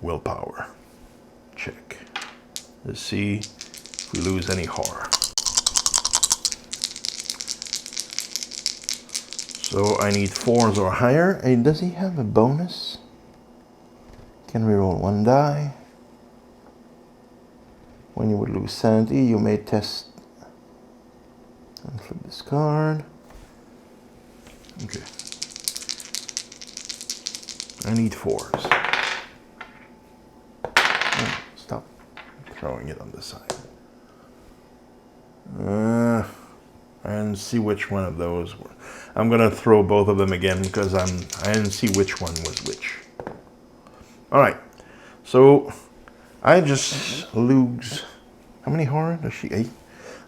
willpower check. Let's see if we lose any horror. So I need 4s or higher. Hey, does he have a bonus? Can we roll 1 die? When you would lose sanity, you may test and flip this card. Okay. I need 4s. Oh, stop throwing it on the side. And see which one of those were. I'm gonna throw both of them again because I didn't see which one was which. All right, so I just lose. How many horror does she? 8.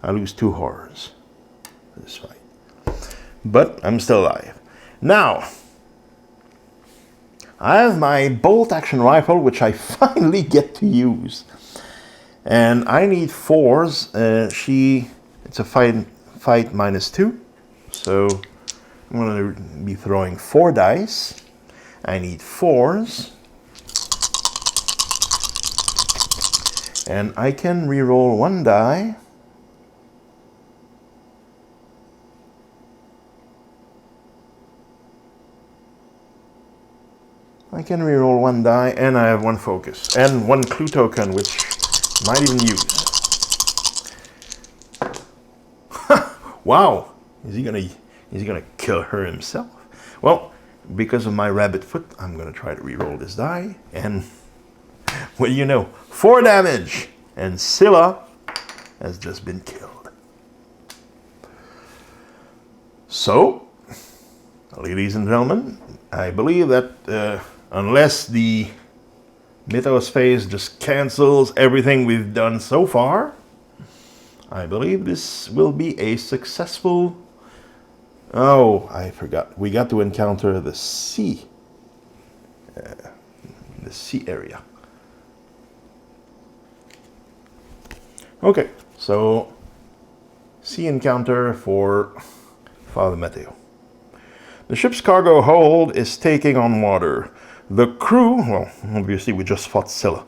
I lose 2 horrors this fight, but I'm still alive. Now I have my bolt action rifle, which I finally get to use, and I need 4s. It's a fight -2, so I'm going to be throwing 4 dice. I need 4s. And I can re-roll 1 die. I can reroll one die, and I have one focus and one clue token, which I might even use. Wow, is he gonna kill her himself? Well, because of my rabbit foot, I'm gonna try to reroll this die, and what do you know? 4 damage, and Scylla has just been killed. So, ladies and gentlemen, I believe that unless the Mythos phase just cancels everything we've done so far, I believe this will be a successful... Oh, I forgot. We got to encounter the sea area. Okay, so sea encounter for Father Mateo. The ship's cargo hold is taking on water. The crew, well, obviously we just fought Scylla.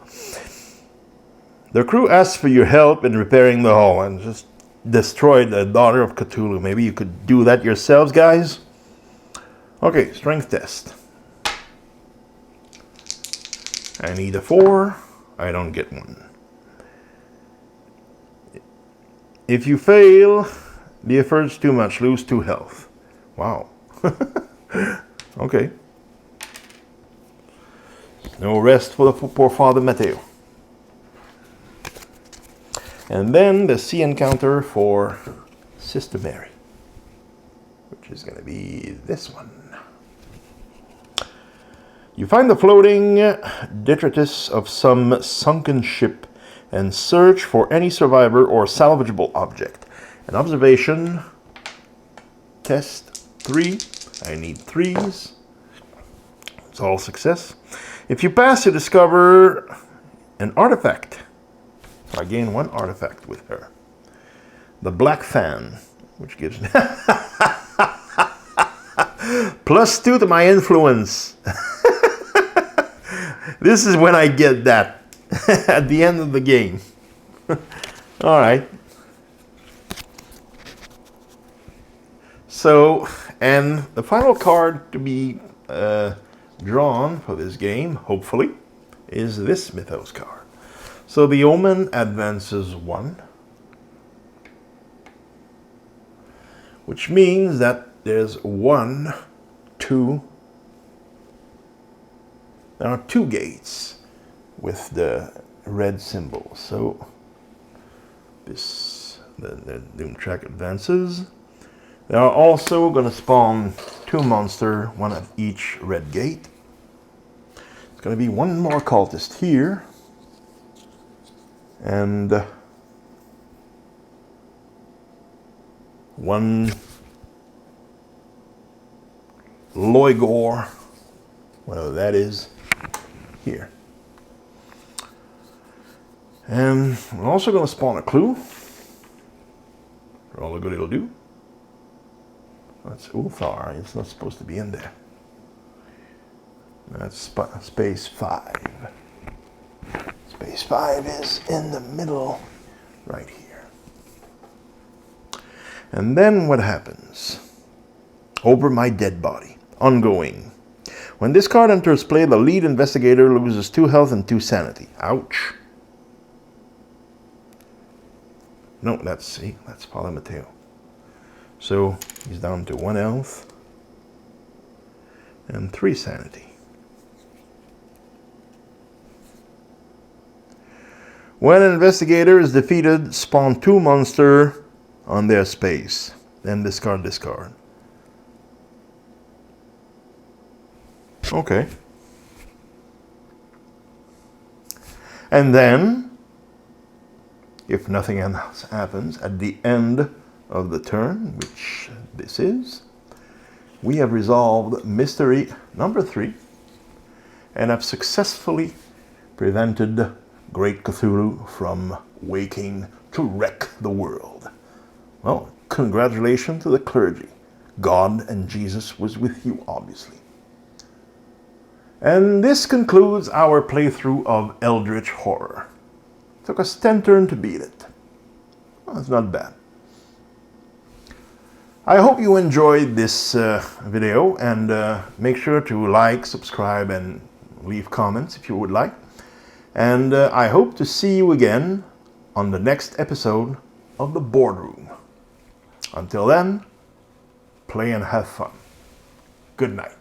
The crew asked for your help in repairing the hull and just destroyed the daughter of Cthulhu. Maybe you could do that yourselves, guys? Okay, strength test. I need a 4. I don't get one. If you fail, the effort's too much. Lose 2 health. Wow. Okay. No rest for the poor Father Mateo. And then the sea encounter for Sister Mary, which is going to be this one. You find the floating detritus of some sunken ship and search for any survivor or salvageable object. An observation test 3. I need 3s. It's all success. If you pass, you discover an artifact. I gain 1 artifact with her. The Black Fan, which gives me +2 to my influence. This is when I get that at the end of the game. All right. So, and the final card to be drawn for this game, hopefully, is this Mythos card. So the Omen advances 1, which means that there's 1, 2. There are 2 gates with the red symbol. So this the Doom Track advances. They are also going to spawn 2 monsters, 1 at each red gate. It's going to be 1 more cultist here. And 1 Loigor, whatever that is, here. And we're also going to spawn a clue for all the good it'll do. That's Ulthar. It's not supposed to be in there. That's space 5. Space 5 is in the middle, right here. And then what happens? Over my dead body. Ongoing. When this card enters play, the lead investigator loses 2 health and 2 sanity. Ouch. No, that's Father Mateo. So he's down to 1 health and 3 sanity. When an investigator is defeated, spawn 2 monsters on their space. Then discard this card. Okay. And then, if nothing else happens, at the end of the turn, which this is, we have resolved mystery number 3 and have successfully prevented Great Cthulhu from waking to wreck the world. Well, congratulations to the clergy. God and Jesus was with you, obviously. And this concludes our playthrough of Eldritch Horror. Took us 10 turns to beat it. Well, that's not bad. I hope you enjoyed this video, and make sure to like, subscribe, and leave comments if you would like. And I hope to see you again on the next episode of The Boardroom. Until then, play and have fun. Good night.